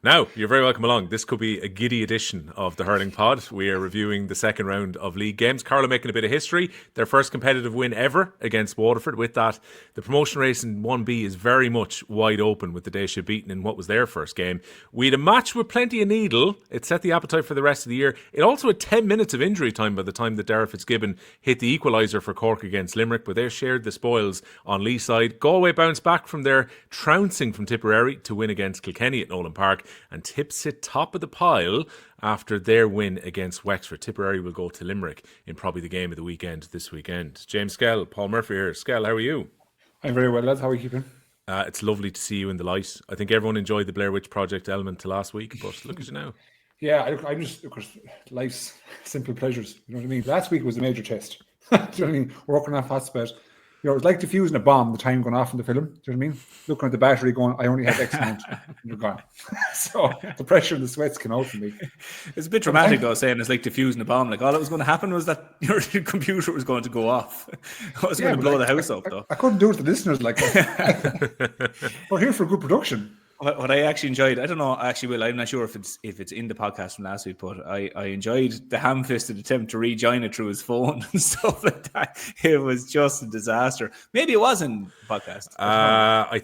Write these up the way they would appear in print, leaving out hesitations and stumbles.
Now, you're very welcome along. This could be a giddy edition of the Hurling Pod. We are reviewing the second round of league games. Carlow making a bit of history. Their first competitive win ever against Waterford. With that, the promotion race in 1B is very much wide open with the Deise beaten in what was their first game. We had a match with plenty of needle. It set the appetite for the rest of the year. It also had 10 minutes of injury time by the time that Darragh Fitzgibbon hit the equaliser for Cork against Limerick, but they shared the spoils on Leeside. Galway bounced back from their trouncing from Tipperary to win against Kilkenny at Nolan Park. And Tipp sit top of the pile after their win against Wexford. Tipperary will go to Limerick in probably the game of the weekend this weekend. James Skehill, Paul Murphy here. Skehill, how are you? I'm very well, lads. How are you keeping? It's lovely to see you in the light. I think everyone enjoyed the Blair Witch Project element to last week, but look at you now. Yeah, I'm just, of course, life's simple pleasures. You know what I mean? Last week was a major test. Do you know what I mean? We're working on hotspot. You know, it was like defusing a bomb, the time going off in the film. Do you know what I mean? Looking at the battery going, I only have X amount, and you're gone. So the pressure and the sweats came out from me. It's a bit dramatic though, saying it's like defusing a bomb. Like all that was going to happen was that your computer was going to go off. It was going to blow the house up though. I couldn't do it to the listeners like that. We're here for good production. What I actually enjoyed, I don't know, I actually will. I'm not sure if it's in the podcast from last week, but I enjoyed the ham-fisted attempt to rejoin it through his phone and stuff like that. It was just a disaster. Maybe it was in the podcast.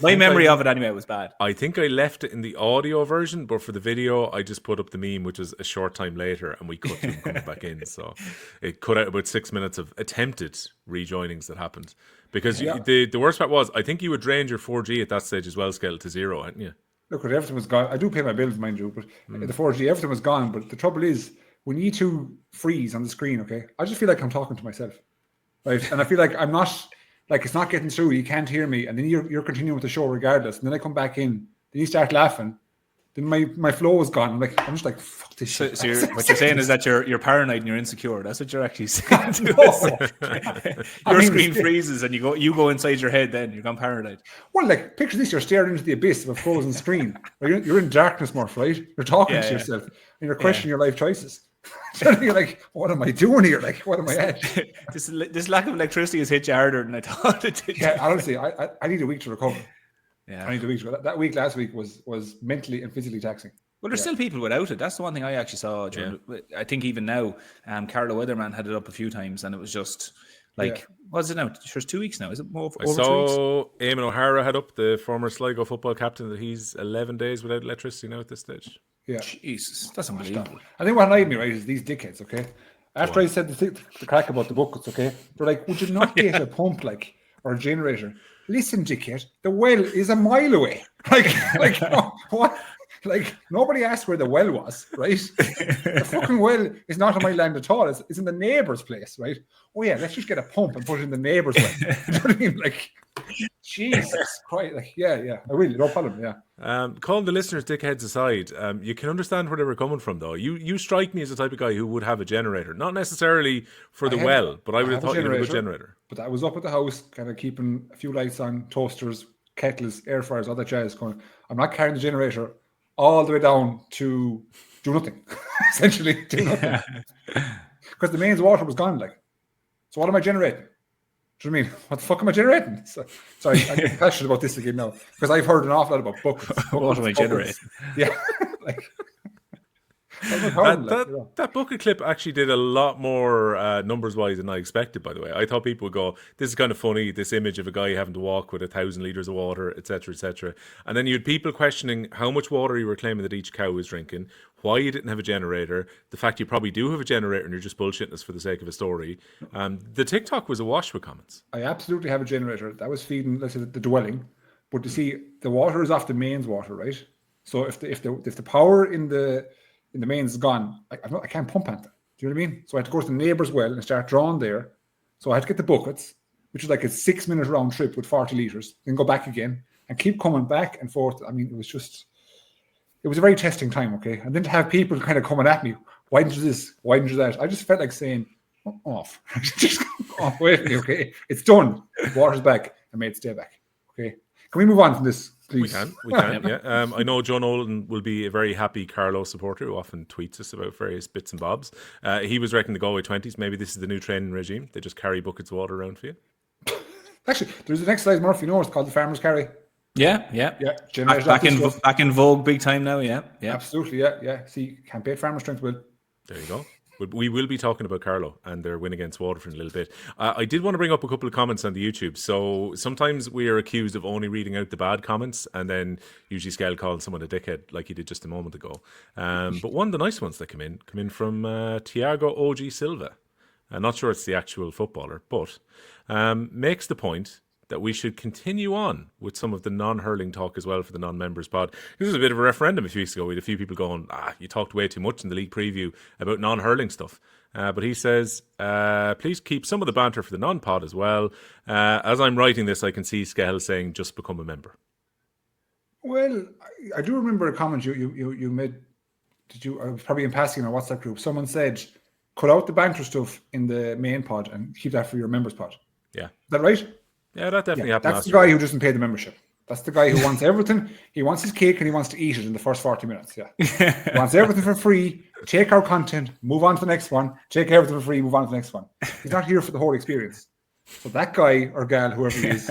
My memory of it anyway was bad. I think I left it in the audio version, but for the video, I just put up the meme, which was a short time later, and we cut him coming back in. So it cut out about 6 minutes of attempted rejoinings that happened. Because the worst part was, I think you had drained your 4G at that stage as well, Skehill, to zero, hadn't you? Look, everything was gone. I do pay my bills, mind you, but the 4G, everything was gone. But the trouble is, when you two freeze on the screen, okay, I just feel like I'm talking to myself, right? And I feel like I'm not, like it's not getting through. You can't hear me, and then you're continuing with the show regardless. And then I come back in, then you start laughing. Then my flow is gone. I'm just like, fuck this shit. So what you're saying is that you're paranoid and you're insecure. That's what you're actually saying. Your screen freezes and you go inside your head. Then you're gone paranoid. Well, like picture this: you're staring into the abyss of a frozen screen. You're in darkness, Murph, right? You're talking to yourself and you're questioning your life choices. You're like, what am I doing here? Like, what am I at? This lack of electricity has hit you harder than I thought it did. Yeah, honestly, I need a week to recover. Yeah, I need a week. That week last week was mentally and physically taxing. Well, there's still people without it. That's the one thing I actually saw. I think even now, Carlow Weatherman had it up a few times, and it was just like, what is it now? There's 2 weeks now. Is it more over 2 weeks? Eamon O'Hara had up, the former Sligo football captain, that he's 11 days without electricity now at this stage. Yeah, Jesus, that's unbelievable. I think what annoyed me, right, is these dickheads. Okay, after I said the crack about the buckets, okay, they're like, would you not get a pump or a generator? Listen, dickhead, the well is a mile away. Like what? Like nobody asked where the well was, right? The fucking well is not on my land at all. It's in the neighbour's place, right? Oh yeah, let's just get a pump and put it in the neighbour's well. You know what I mean? Like, Jesus Christ! Like, yeah, I will. No problem. Yeah. Calling the listeners dickheads aside, you can understand where they were coming from, though. You strike me as the type of guy who would have a generator, not necessarily for the well, but I would have thought you had a good generator. But I was up at the house, kind of keeping a few lights on, toasters, kettles, air fryers, all that jazz. Going, I'm not carrying the generator all the way down to do nothing. Essentially, do nothing, because the mains water was gone. Like, so what am I generating? Do you know what I mean? What the fuck am I generating? Sorry, I'm getting passionate about this again now because I've heard an awful lot about buckets. What am I generating? Yeah, like. That bucket clip actually did a lot more numbers wise than I expected, by the way. I thought people would go, this is kind of funny, this image of a guy having to walk with 1,000 litres of water, etc., etc. And then you had people questioning how much water you were claiming that each cow was drinking, why you didn't have a generator, the fact you probably do have a generator and you're just bullshitting us for the sake of a story. The TikTok was awash with comments. I absolutely have a generator. That was feeding, let's say, the dwelling. But you see, the water is off the mains water, right? So if the power in the mains is gone, I can't pump at them. Do you know what I mean? So I had to go to the neighbour's well and start drawing there. So I had to get the buckets, which is like a 6-minute round trip with 40 litres, then go back again and keep coming back and forth. I mean, it was a very testing time, okay? And then to have people kind of coming at me, why didn't you this? Why didn't you that? I just felt like saying, off. Just off with me, okay? It's done. Water's back. I made it stay back, okay? Can we move on from this, please? We can, yeah. I know John Olin will be a very happy Carlow supporter who often tweets us about various bits and bobs. He was reckoning the Galway 20s. Maybe this is the new training regime. They just carry buckets of water around for you. Actually, there's an exercise, Murphy, it's called the farmer's carry. Yeah. Generated Back in vogue, big time now. Yeah. Absolutely, yeah. See, can't beat farmer strength, Will. There you go. We will be talking about Carlow and their win against Waterford in a little bit. I did want to bring up a couple of comments on the YouTube. So sometimes we are accused of only reading out the bad comments, and then usually Skehill calls someone a dickhead like he did just a moment ago. But one of the nice ones that come in from Tiago OG Silva. I'm not sure it's the actual footballer, but makes the point that we should continue on with some of the non-hurling talk as well for the non-members pod. This was a bit of a referendum a few weeks ago. We had a few people going, you talked way too much in the league preview about non-hurling stuff. But he says, please keep some of the banter for the non-pod as well. As I'm writing this, I can see Skehill saying, just become a member. Well, I do remember a comment you made. I was probably in passing in our WhatsApp group. Someone said, cut out the banter stuff in the main pod and keep that for your members pod. Yeah. Is that right? Yeah, that definitely happened. That's the guy who doesn't pay the membership. That's the guy who wants everything. He wants his cake and he wants to eat it in the first 40 minutes. Yeah. He wants everything for free. Take our content, move on to the next one. Take everything for free, move on to the next one. He's not here for the whole experience. So that guy or gal, whoever he is,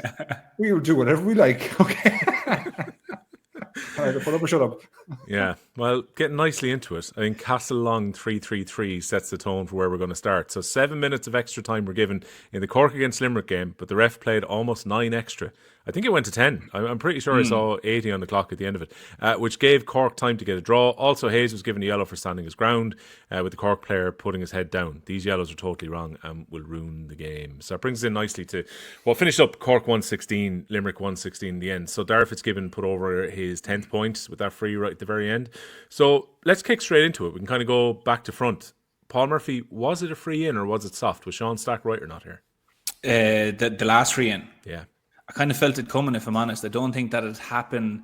we will do whatever we like. Okay. All right, put up or shut up. Yeah, well, getting nicely into it. I think Castlelong 333 sets the tone for where we're going to start. So 7 minutes of extra time were given in the Cork against Limerick game, but the ref played almost 9 extra. I think it went to 10. I'm pretty sure I saw 80 on the clock at the end of it, which gave Cork time to get a draw. Also, Hayes was given a yellow for standing his ground, with the Cork player putting his head down. These yellows are totally wrong and will ruin the game. So it brings us in nicely to, well, finished up Cork 116, Limerick 116 in the end. So Darragh Fitzgibbon put over his 10th point with that free right at the very end. So let's kick straight into it. We can kind of go back to front. Paul Murphy, was it a free in or was it soft? Was Sean Stack right or not here? The last free in. Yeah. I kind of felt it coming, if I'm honest. I don't think that it happened.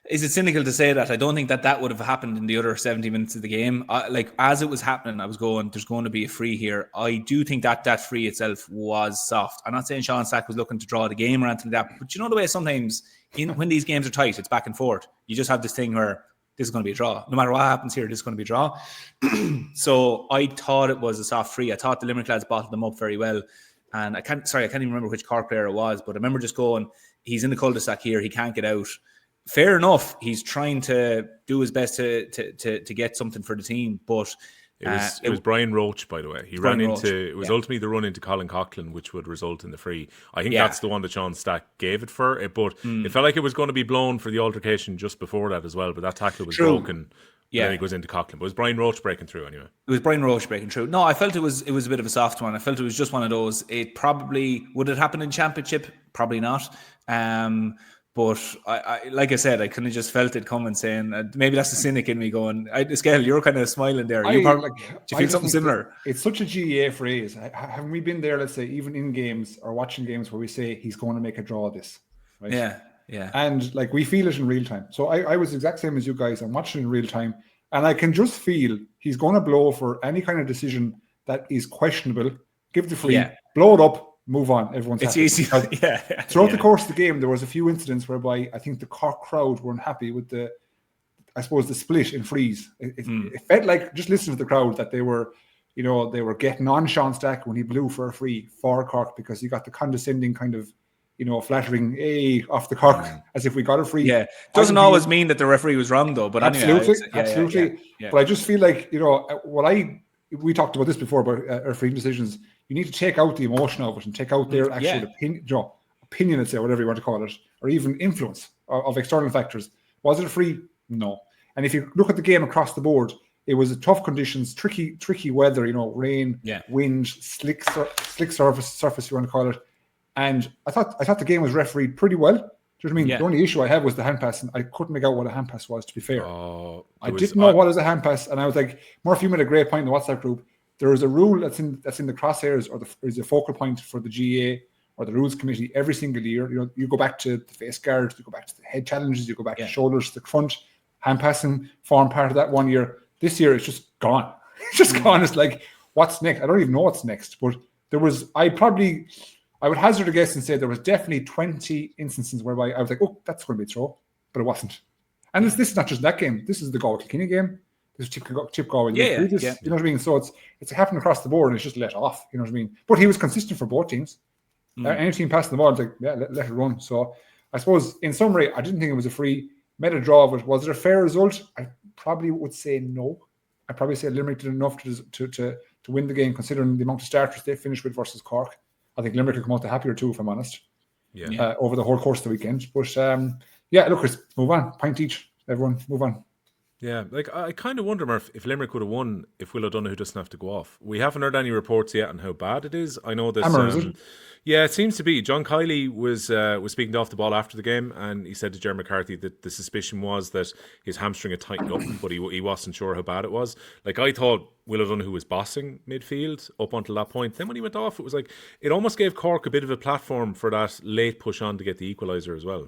Is it cynical to say that? I don't think that would have happened in the other 70 minutes of the game. As it was happening, I was going, there's going to be a free here. I do think that free itself was soft. I'm not saying Sean Stack was looking to draw the game or anything like that, but you know the way sometimes when these games are tight, it's back and forth. You just have this thing where this is going to be a draw. No matter what happens here, this is going to be a draw. So I thought it was a soft free. I thought the Limerick lads bottled them up very well. And I can't even remember which Cork player it was, but I remember just going, he's in the cul-de-sac here, he can't get out. Fair enough, he's trying to do his best to get something for the team, but it was Brian Roach, by the way. He ran into it was ultimately the run into Colin Coughlin, which would result in the free. I think that's the one that Sean Stack gave it for, but it felt like it was going to be blown for the altercation just before that as well. But that tackle was broken. Yeah, then he goes into Coughlin. But it was Brian Roach breaking through anyway. It was Brian Roach breaking through. No, I felt it was a bit of a soft one. I felt it was just one of those. It probably would it happen in Championship? Probably not. But I like I said, I kind of just felt it coming, saying maybe that's the cynic in me going. Skehill, you're kind of smiling there. Do you feel something similar? It's such a GAA phrase. Haven't we been there? Let's say even in games or watching games where we say he's going to make a draw of this, right? Yeah. And we feel it in real time. So I was the exact same as you guys. I'm watching in real time, and I can just feel he's going to blow for any kind of decision that is questionable. Give the free, blow it up. Move on. Everyone's it's happy. Easy. Throughout the course of the game, there was a few incidents whereby I think the Cork crowd weren't happy with the split in frees. It felt like, just listen to the crowd, that they were getting on Sean Stack when he blew for a free for Cork because he got the condescending kind of, flattering off the Cork as if we got a free. Yeah, doesn't always mean that the referee was wrong though. But absolutely, anyway, absolutely. Yeah. But I just feel like we talked about this before about refereeing decisions. You need to take out the emotion of it and take out their actual opinion, let's say, whatever you want to call it, or even influence of external factors. Was it a free? No. And if you look at the game across the board, it was tough conditions, tricky weather, rain, wind, slick surface you want to call it. And I thought the game was refereed pretty well. Do you know what I mean? Yeah. The only issue I had was the hand pass, and I couldn't make out what a hand pass was, to be fair. I didn't know what was a hand pass, and I was like, Murphy made a great point in the WhatsApp group. There is a rule that's in the crosshairs, or is a focal point for the GA or the rules committee every single year. You go back to the face guard, you go back to the head challenges, you go back to shoulders, the front. Hand passing formed part of that one year. This year it's just gone. It's just gone. It's like, what's next? I don't even know what's next. But there was, I would hazard a guess and say there was definitely 20 instances whereby I was like, oh, that's going to be a throw, but it wasn't. And this is not just that game. This is the Galway Kilkenny game. This is Tipp Galway. You know what I mean? So it's happening across the board and it's just let off. You know what I mean? But he was consistent for both teams. Any team passing the ball, it's like, let it run. So I suppose, in summary, I didn't think it was a free. Made a draw, but was it a fair result? I probably would say no. I'd probably say Limerick did enough to win the game, considering the amount of starters they finished with versus Cork. I think Limerick will come out the happier too, if I'm honest. Yeah. Over the whole course of the weekend. But look, Chris, move on. Point each. Everyone, move on. Yeah, like I kind of wonder, Murph, if Limerick would have won if Will O'Donoghue doesn't have to go off. We haven't heard any reports yet on how bad it is. I know this. Is it? Yeah, it seems to be. John Kiley was speaking off the ball after the game, and he said to Jerry McCarthy that the suspicion was that his hamstring had tightened up, but he wasn't sure how bad it was. Like, I thought Will O'Donoghue was bossing midfield up until that point. Then when he went off, it was like it almost gave Cork a bit of a platform for that late push on to get the equaliser as well.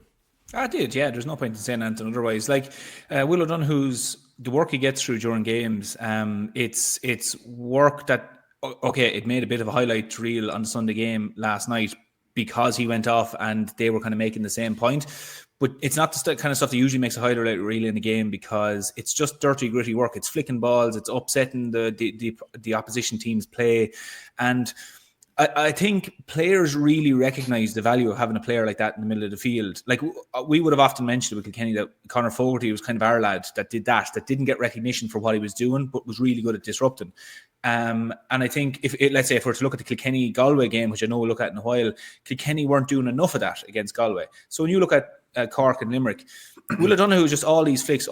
I did, yeah. There's no point in saying anything otherwise. Like Will O'Donoghue's the work he gets through during games. It's work that it made a bit of a highlight reel on the Sunday game last night because he went off and they were kind of making the same point. But it's not the kind of stuff that usually makes a highlight reel in a game because it's just dirty, gritty work. It's flicking balls. It's upsetting the opposition team's play, and I think players really recognise the value of having a player like that in the middle of the field. Like we would have often mentioned with Kilkenny that Conor Fogarty was kind of our lad that did that didn't get recognition for what he was doing, but was really good at disrupting. And I think if we're to look at the Kilkenny Galway game, which I know we'll look at in a while, Kilkenny weren't doing enough of that against Galway. So when you look at Cork and Limerick, Will O'Donoghue is just all these flicks,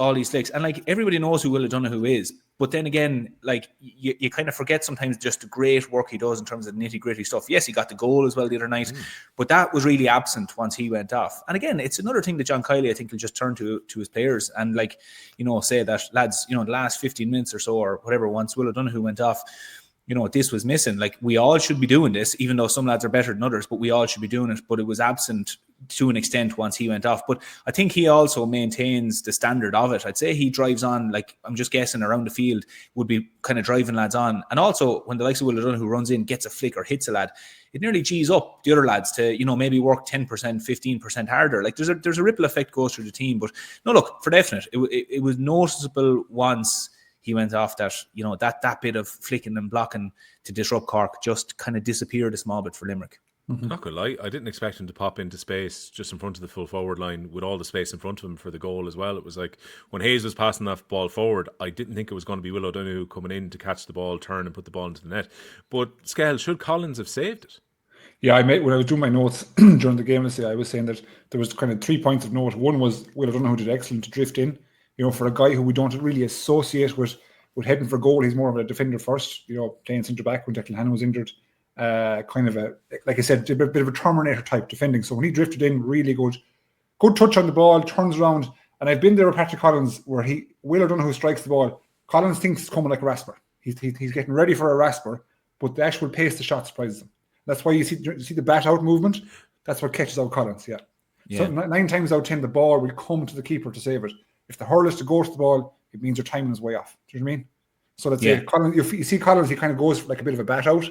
and like everybody knows who Will O'Donoghue is. But then again, like you kind of forget sometimes just the great work he does in terms of nitty gritty stuff. Yes, he got the goal as well the other night, but that was really absent once he went off. And again, it's another thing that John Kiley, I think, will just turn to his players and say that lads, the last 15 minutes or so or whatever, once Will O'Donoghue went off, this was missing. Like we all should be doing this, even though some lads are better than others, but we all should be doing it. But it was absent to an extent once he went off. But I think he also maintains the standard of it. I'd say he drives on, like I'm just guessing around the field, would be kind of driving lads on. And also when the likes of Will O'Donoghue runs in, gets a flick or hits a lad, it nearly G's up the other lads to, maybe work 10%, 15% harder. Like there's a ripple effect goes through the team. But no, look, for definite, it was noticeable once he went off that, that bit of flicking and blocking to disrupt Cork just kind of disappeared a small bit for Limerick. Not gonna lie, I didn't expect him to pop into space just in front of the full forward line with all the space in front of him for the goal as well. It was like when Hayes was passing that ball forward, I didn't think it was going to be Will O'Donoghue coming in to catch the ball, turn and put the ball into the net. But Skehill, should Collins have saved it? Yeah, when I was doing my notes during the game yesterday, I was saying that there was kind of 3 points of note. One was Will O'Donoghue did excellent to drift in. For a guy who we don't really associate with heading for goal, he's more of a defender first. Playing centre back when Declan Hannon was injured. Kind of like I said, a bit of a Terminator type defending. So when he drifted in, really good touch on the ball, turns around. And I've been there with Patrick Collins where Will O'Donoghue strikes the ball. Collins thinks it's coming like a rasper. He's getting ready for a rasper, but the actual pace of the shot surprises him. That's why you see the bat out movement. That's what catches out Collins. Yeah. So 9 times out of 10, the ball will come to the keeper to save it. If the hurl is to go to the ball, it means your timing is way off. Do you know what I mean? So let's say Collins, you see Collins, he kind of goes like a bit of a bat out.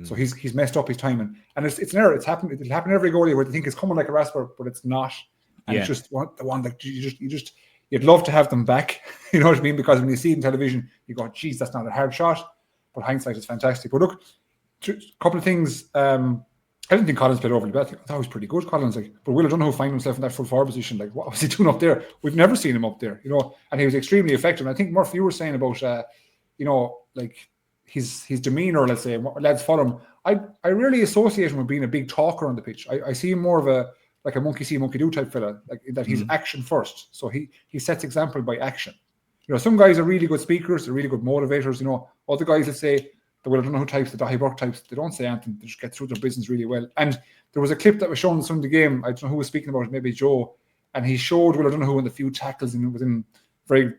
So he's messed up his timing, and it's an error. It'll happen every goalie where they think it's coming like a rasper, but it's not. And it's just the one that you'd love to have them back. You know what I mean? Because when you see it on television, you go, "Geez, that's not a hard shot." But hindsight is fantastic. But look, a couple of things. I didn't think Collins played overly bad. I thought he was pretty good, Collins. But Will O'Donoghue find himself in that full forward position. Like, what was he doing up there? We've never seen him up there, And he was extremely effective. And I think Murphy, you were saying about, his demeanour. Let's say lads follow him. I really associate him with being a big talker on the pitch. I see him more of a monkey see, monkey do type fella. Like that, he's action first. So he sets example by action. Some guys are really good speakers. They're really good motivators. Other guys, let's say, the Will O'Donoghue types, the Dahi Burke types, they don't say anything. They just get through their business really well. And there was a clip that was shown in some of the game. I don't know who was speaking about it, maybe Joe. And he showed Will O'Donoghue in the few tackles and within very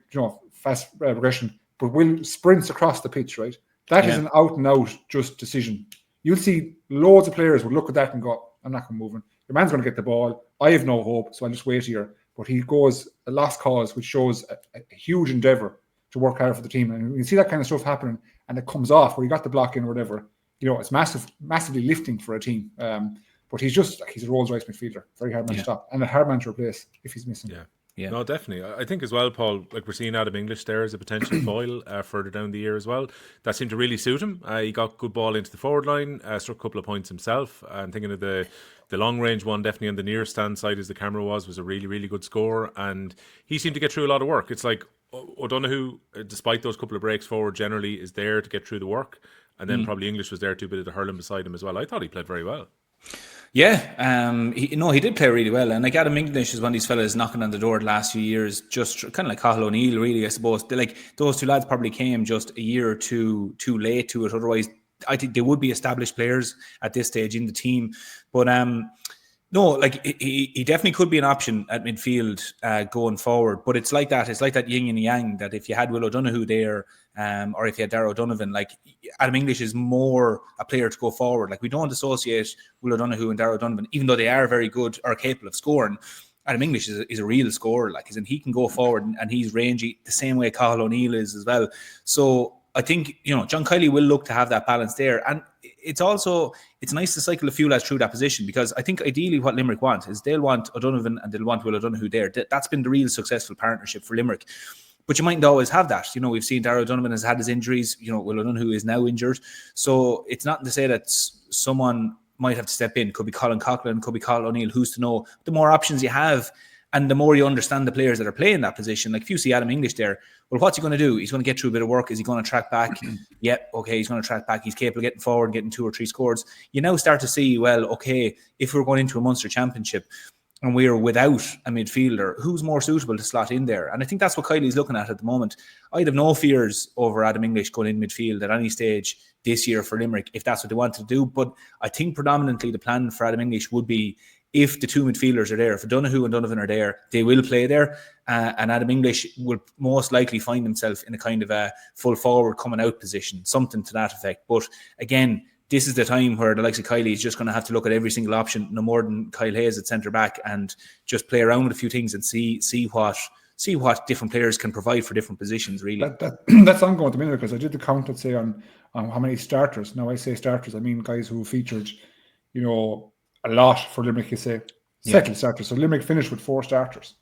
fast progression. But Will sprints across the pitch, right? That is an out and out just decision. You'll see loads of players would look at that and go, I'm not going to move him. Your man's going to get the ball. I have no hope, so I'll just wait here. But he goes a lost cause, which shows a huge endeavour to work hard for the team. And you can see that kind of stuff happening, and it comes off where you got the block in or whatever. It's massively lifting for a team. But he's a Rolls-Royce midfielder. Very hard man to stop. And a hard man to replace if he's missing. Yeah. Yeah. No, definitely. I think as well, Paul, like we're seeing Adam English there as a potential foil further down the year as well. That seemed to really suit him. He got good ball into the forward line, struck a couple of points himself. I'm thinking of the long range one, definitely on the near stand side as the camera was a really, really good score. And he seemed to get through a lot of work. It's like O'Donoghue, despite those couple of breaks forward, generally is there to get through the work. And then probably English was there to a bit of the hurling beside him as well. I thought he played very well. Yeah, he did play really well, and like Adam English is one of these fellas knocking on the door the last few years, just kind of like Cathal O'Neill, really. I suppose those two lads probably came just a year or two too late to it. Otherwise, I think they would be established players at this stage in the team. But no, like he definitely could be an option at midfield going forward. But it's like that. It's like that yin and yang. That if you had Will O'Donoghue there, or if you had Darragh O'Donovan, like Adam English is more a player to go forward. Like we don't associate Will O'Donoghue and Darragh O'Donovan, even though they are very good or capable of scoring. Adam English is a real scorer. Like he can go forward and he's rangy the same way Cathal O'Neill is as well. So I think, John Kiely will look to have that balance there. And it's nice to cycle a few lads through that position, because I think ideally what Limerick want is they'll want O'Donovan and they'll want Will O'Donoghue there. That's been the real successful partnership for Limerick. But you mightn't always have that. We've seen Darragh O'Donovan has had his injuries. Will O'Donoghue is now injured. So it's not to say that someone might have to step in. Could be Colin Coughlin, could be Cathal O'Neill, who's to know. The more options you have, and the more you understand the players that are playing that position. Like if you see Adam English there, well, what's he going to do? He's going to get through a bit of work. Is he going to track back? Yep, okay, he's going to track back. He's capable of getting forward and getting 2 or 3 scores. You now start to see, well, okay, if we're going into a Munster Championship and we're without a midfielder, who's more suitable to slot in there? And I think that's what Kylie's looking at the moment. I'd have no fears over Adam English going in midfield at any stage this year for Limerick, if that's what they wanted to do. But I think predominantly the plan for Adam English would be, if the 2 midfielders are there, if O'Donoghue and Donovan are there, they will play there. And Adam English will most likely find himself in a kind of a full forward coming out position, something to that effect. But again, this is the time where the likes of Kiely is just going to have to look at every single option, no more than Kyle Hayes at centre back, and just play around with a few things and see what different players can provide for different positions, really. That's ongoing at the minute, because I did the count, let's say, on how many starters. Now I say starters, I mean guys who featured, a lot for Limerick, you say, settled starters. So Limerick finished with 4 starters,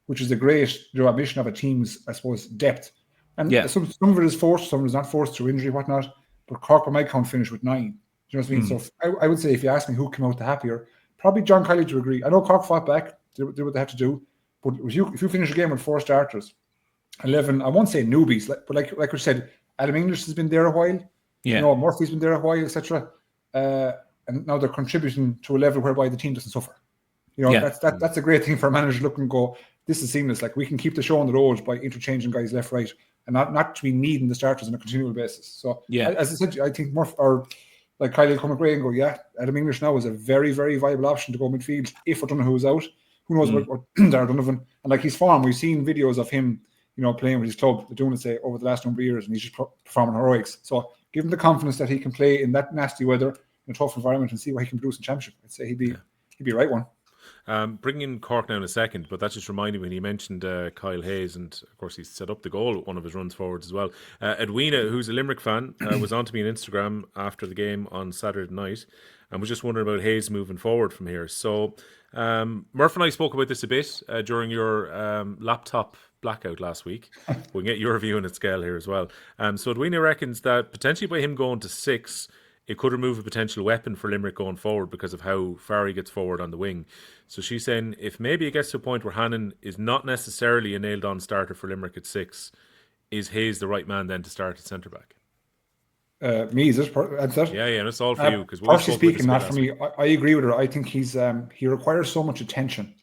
which is a great admission of a team's, I suppose, depth. And some of it is forced, some of it is not forced through injury, whatnot. But Cork, by my count, finished with 9. Do you know what I mean? So I would say, if you ask me who came out the happier, probably John Kiely to agree. I know Cork fought back, did what they had to do. But if you finish a game with 4 starters, 11, I won't say newbies, but like we said, Adam English has been there a while. Yeah. Murphy's been there a while, etc. And now they're contributing to a level whereby the team doesn't suffer. That's a great thing for a manager to look and go, this is seamless. Like, we can keep the show on the road by interchanging guys left, right, and not to be needing the starters on a continual basis. So, as I said, I think like Kylie come away and go, Adam English now is a very, very viable option to go midfield if O'Donoghue was out. Who knows what Darragh O'Donovan, and like his form, we've seen videos of him, playing with his club, doing it, say, over the last number of years, and he's just performing heroics. So give him the confidence that he can play in that nasty weather, in a tough environment, and see what he can produce in championship. I'd say he'd be the right one. Bringing in Cork now in a second, but that just reminded me when he mentioned Kyle Hayes, and of course he set up the goal at one of his runs forwards as well. Edwina, who's a Limerick fan, was on to me on Instagram after the game on Saturday night and was just wondering about Hayes moving forward from here. So Murph and I spoke about this a bit during your laptop blackout last week. We can get your view on it, Skehill, here as well. So Edwina reckons that potentially by him going to 6, it could remove a potential weapon for Limerick going forward because of how far he gets forward on the wing. So she's saying if maybe it gets to a point where Hannon is not necessarily a nailed-on starter for Limerick at 6, is Hayes the right man then to start at centre-back? Me, is it? Yeah, that's all for you. Because personally speaking, not for me. I agree with her. I think he requires so much attention,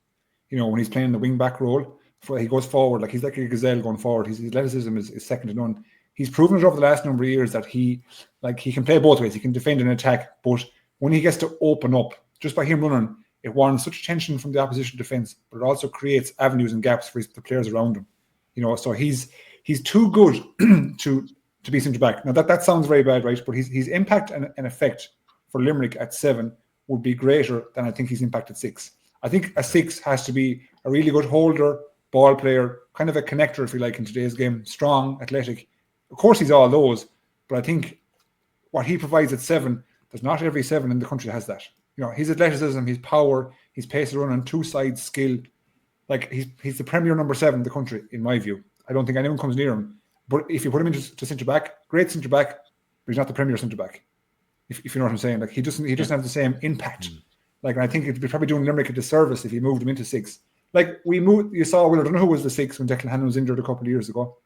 when he's playing the wing-back role. He goes forward, like he's like a gazelle going forward. His athleticism is second to none. He's proven it over the last number of years that he can play both ways. He can defend and attack, but when he gets to open up, just by him running, it warrants such tension from the opposition defence, but it also creates avenues and gaps for the players around him. So he's too good to be centre back. Now that sounds very bad, right? But his impact and effect for Limerick at 7 would be greater than I think his impact at 6. I think a 6 has to be a really good holder, ball player, kind of a connector, if you like, in today's game. Strong, athletic. Of course, he's all those, but I think what he provides at 7, there's not every 7 in the country that has that. His athleticism, his power, his pace of run on 2 sides, skill. Like he's the premier number 7 in the country, in my view. I don't think anyone comes near him. But if you put him into centre back, great centre back, but he's not the premier centre back. If you know what I'm saying, like he doesn't have the same impact. Like, and I think it'd be probably doing Limerick a disservice if he moved him into 6. Like you saw Will O'Donoghue was the 6 when Declan Hannon was injured a couple of years ago.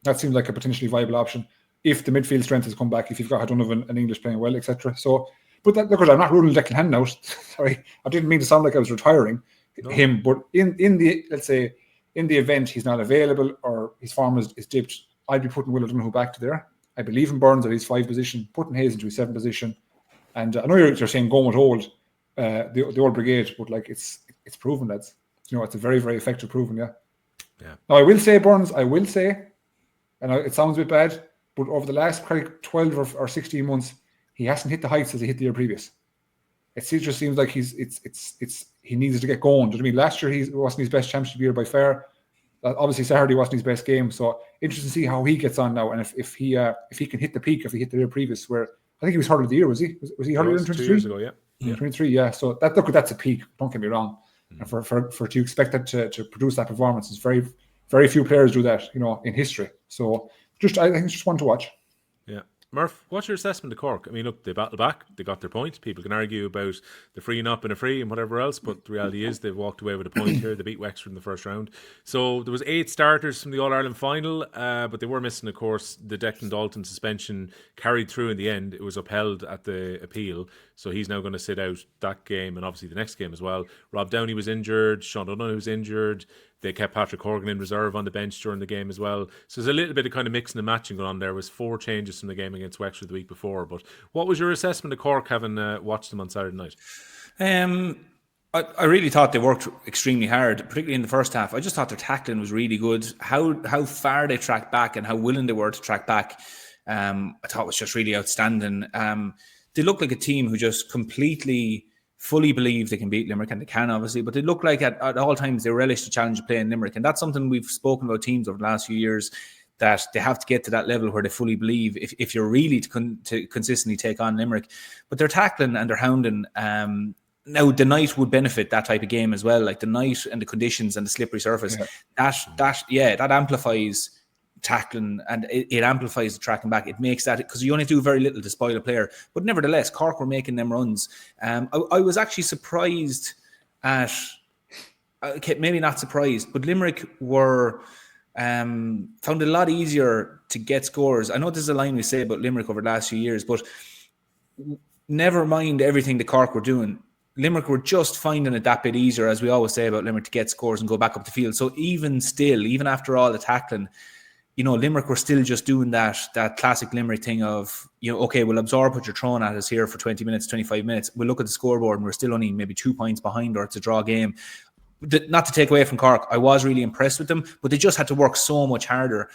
That seemed like a potentially viable option if the midfield strength has come back. If you've got O'Donovan and English playing well, etc. So, but that, look, I'm not ruling Declan Hannon out. Sorry, I didn't mean to sound like I was retiring him. But in the, let's say, in the event he's not available or his form is dipped, I'd be putting Will O'Donoghue back to there. I believe in Burns at his 5 position, putting Hayes into his 7 position. And I know you're saying going with old, the old brigade, but like it's proven, lads. You know, it's a very, very effective proven, yeah. Now, I will say, Burns, and it sounds a bit bad, but over the last 12 or 16 months, he hasn't hit the heights as he hit the year previous. It just seems like he needs to get going. Do you know what I mean? Last year, he wasn't his best championship year by far. Obviously, Saturday wasn't his best game. So, interesting to see how he gets on now, and if he can hit the peak, if he hit the year previous, where I think he was hurler of the year, was he? Was he hurler in 23? 2 years ago, yeah. 23, yeah. So that's a peak. Don't get me wrong. And for to expect that to produce that performance is very, very few players do that, you know, in history. So I think it's just one to watch. Yeah. Murph, what's your assessment of Cork? I mean, look, they battled back, they got their point. People can argue about the free not being a free and whatever else, but the reality is they've walked away with a point here. They beat Wexford in the first round. So there was 8 starters from the All-Ireland final, but they were missing, of course, the Declan Dalton suspension carried through in the end. It was upheld at the appeal, so he's now going to sit out that game and obviously the next game as well. Rob Downey was injured, Sean O'Donoghue was injured. They kept Patrick Horgan in reserve on the bench during the game as well. So there's a little bit of kind of mixing and matching going on there. There was 4 changes from the game against Wexford the week before. But what was your assessment of Cork, having watched them on Saturday night? I really thought they worked extremely hard, particularly in the first half. I just thought their tackling was really good. How far they tracked back and how willing they were to track back, I thought was just really outstanding. They looked like a team who just completely fully believe they can beat Limerick, and they can, obviously, but they look like at all times they relish the challenge of playing Limerick, and that's something we've spoken about teams over the last few years, that they have to get to that level where they fully believe if you're really to consistently take on Limerick. But they're tackling and they're hounding. Now the night would benefit that type of game as well, like the night and the conditions and the slippery surface. That amplifies tackling, and it amplifies the tracking back. It makes that, because you only do very little to spoil a player. But nevertheless, Cork were making them runs. I was actually surprised at, maybe not surprised, but Limerick were found it a lot easier to get scores. I know this is a line we say about Limerick over the last few years, but never mind everything the Cork were doing. Limerick were just finding it that bit easier, as we always say about Limerick, to get scores and go back up the field. So even after all the tackling, you know, Limerick were still just doing that classic Limerick thing of, you know, okay, we'll absorb what you're throwing at us here for 20 minutes, 25 minutes. We'll look at the scoreboard and we're still only maybe 2 points behind, or it's a draw game. Not to take away from Cork, I was really impressed with them, but they just had to work so much harder,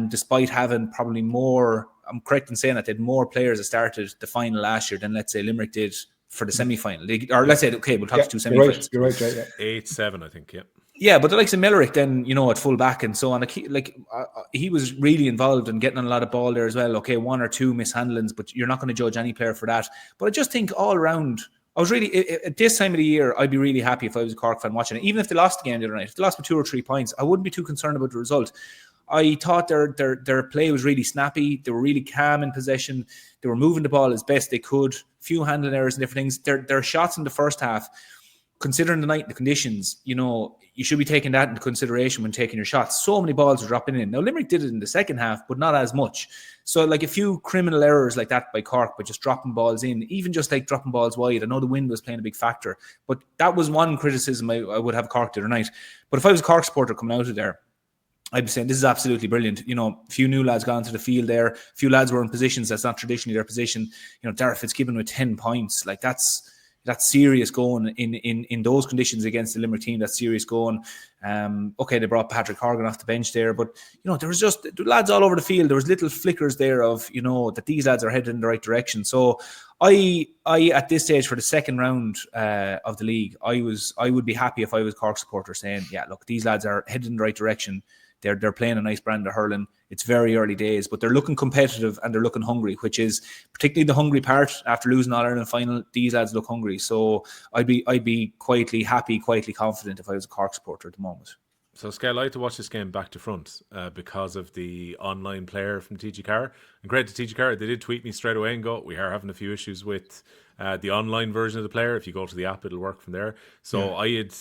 despite having probably more, I'm correct in saying that they had more players that started the final last year than, let's say, Limerick did for the semi-final. Or let's say, okay, we'll talk to 2 semi-finals. You're right, yeah. 8-7, I think, yeah. Yeah, but the likes of Millerick then, you know, at full back and so on, he was really involved in getting on a lot of ball there as well. Okay, 1 or 2 mishandlings, but you're not going to judge any player for that. But I just think all around, I was really, at this time of the year, I'd be really happy if I was a Cork fan watching it. Even if they lost the game the other night, if they lost by 2 or 3 points, I wouldn't be too concerned about the result. I thought their play was really snappy. They were really calm in possession. They were moving the ball as best they could. Few handling errors and different things. Their shots in the first half, considering the night and the conditions, you know, you should be taking that into consideration when taking your shots. So many balls were dropping in. Now, Limerick did it in the second half, but not as much. So, like, a few criminal errors like that by Cork, but just dropping balls in, even just like dropping balls wide. I know the wind was playing a big factor, but that was one criticism I would have Cork the other night. But if I was a Cork supporter coming out of there, I'd be saying this is absolutely brilliant. You know, a few new lads got into the field there. A few lads were in positions that's not traditionally their position. You know, Darragh Fitzgibbon with 10 points. Like, that's serious going in those conditions against the Limerick team. That's serious going. Okay, they brought Patrick Horgan off the bench there, but you know, there was just lads all over the field. There was little flickers there of, you know, that these lads are headed in the right direction. So I at this stage for the second round of the league, I would be happy if I was a Cork supporter saying, yeah, look, these lads are headed in the right direction. They're playing a nice brand of hurling. It's very early days, but they're looking competitive and they're looking hungry, which is particularly the hungry part. After losing All Ireland final, these lads look hungry. So I'd be quietly happy, quietly confident if I was a Cork supporter at the moment. So, Skehill, I like to watch this game back to front because of the online player from TG Carr. And credit to TG Carr, they did tweet me straight away and go, we are having a few issues with the online version of the player. If you go to the app, it'll work from there. So I had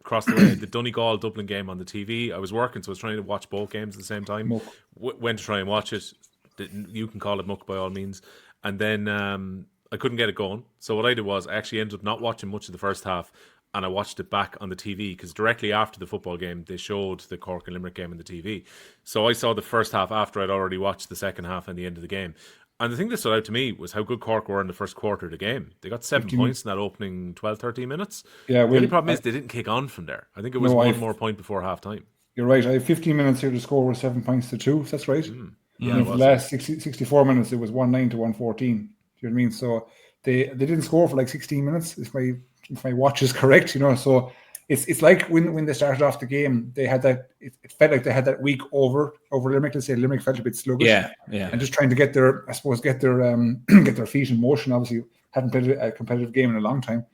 crossed the way the Donegal Dublin game on the TV. I was working, so I was trying to watch both games at the same time. Went to try and watch it. You can call it muck by all means. And then I couldn't get it going. So what I did was I actually ended up not watching much of the first half. And I watched it back on the TV because directly after the football game, they showed the Cork and Limerick game on the TV. So I saw the first half after I'd already watched the second half and the end of the game. And the thing that stood out to me was how good Cork were in the first quarter of the game. They got 7 points in that opening 12, 13 minutes. Yeah, the only problem is they didn't kick on from there. I think it was one more point before half time. You're right. I have 15 minutes here to score with 7 points to 2. That's right. Yeah, and for the last 64 minutes, it was 1-9 to 114. Do you know what I mean? So they didn't score for like 16 minutes, if my watch is correct, so it's like when they started off the game, they had that, it felt like they had that week over Limerick. Let's say Limerick felt a bit sluggish, and just trying to get their get their feet in motion. Obviously hadn't played a competitive game in a long time,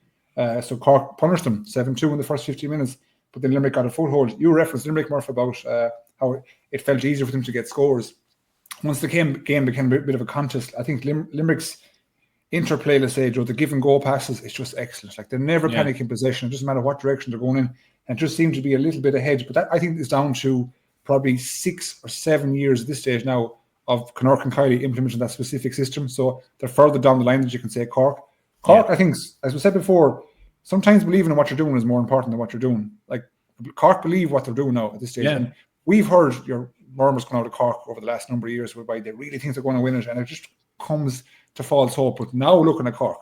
so Cork punished them 7-2 in the first 15 minutes, but then Limerick got a foothold. You referenced Limerick, Murph, about how it felt easier for them to get scores once the game became a bit of a contest. I think Limerick's interplay, let's say, Joe, the give and go passes, it's just excellent. Like, they're never panic in possession. It doesn't matter what direction they're going in, and just seem to be a little bit ahead. But that, I think, is down to probably 6 or 7 years at this stage now of Cork and Kilkenny implementing that specific system. So they're further down the line than you can say Cork. I think, as we said before, sometimes believing in what you're doing is more important than what you're doing. Like, Cork believe what they're doing now at this stage. Yeah. And we've heard your murmurs coming out of Cork over the last number of years whereby they really think they're going to win it, and it just comes to false hope. But now looking at Cork,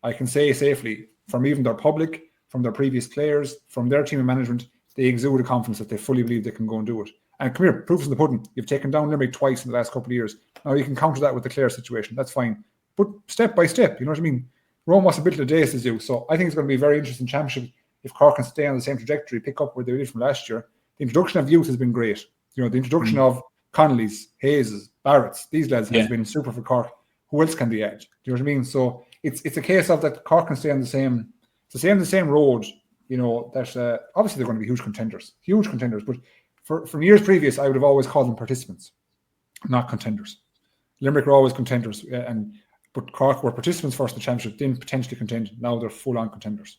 I can say safely, from even their public, from their previous players, from their team of management, they exude a confidence that they fully believe they can go and do it. And come here, proof's in the pudding. You've taken down Limerick twice in the last couple of years. Now you can counter that with the Clare situation. That's fine. But step by step, you know what I mean? Rome wasn't built in a day, as you. So I think it's going to be a very interesting championship if Cork can stay on the same trajectory, pick up where they did from last year. The introduction of youth has been great. The introduction of Connolly's, Hayes', Barrett's, these lads has been super for Cork. Who else can they add? Do you know what I mean? So it's a case of that Cork can stay on the same road. That obviously they're going to be huge contenders. But from years previous, I would have always called them participants, not contenders. Limerick were always contenders, but Cork were participants first in the championship, then potentially contend. Now they're full-on contenders.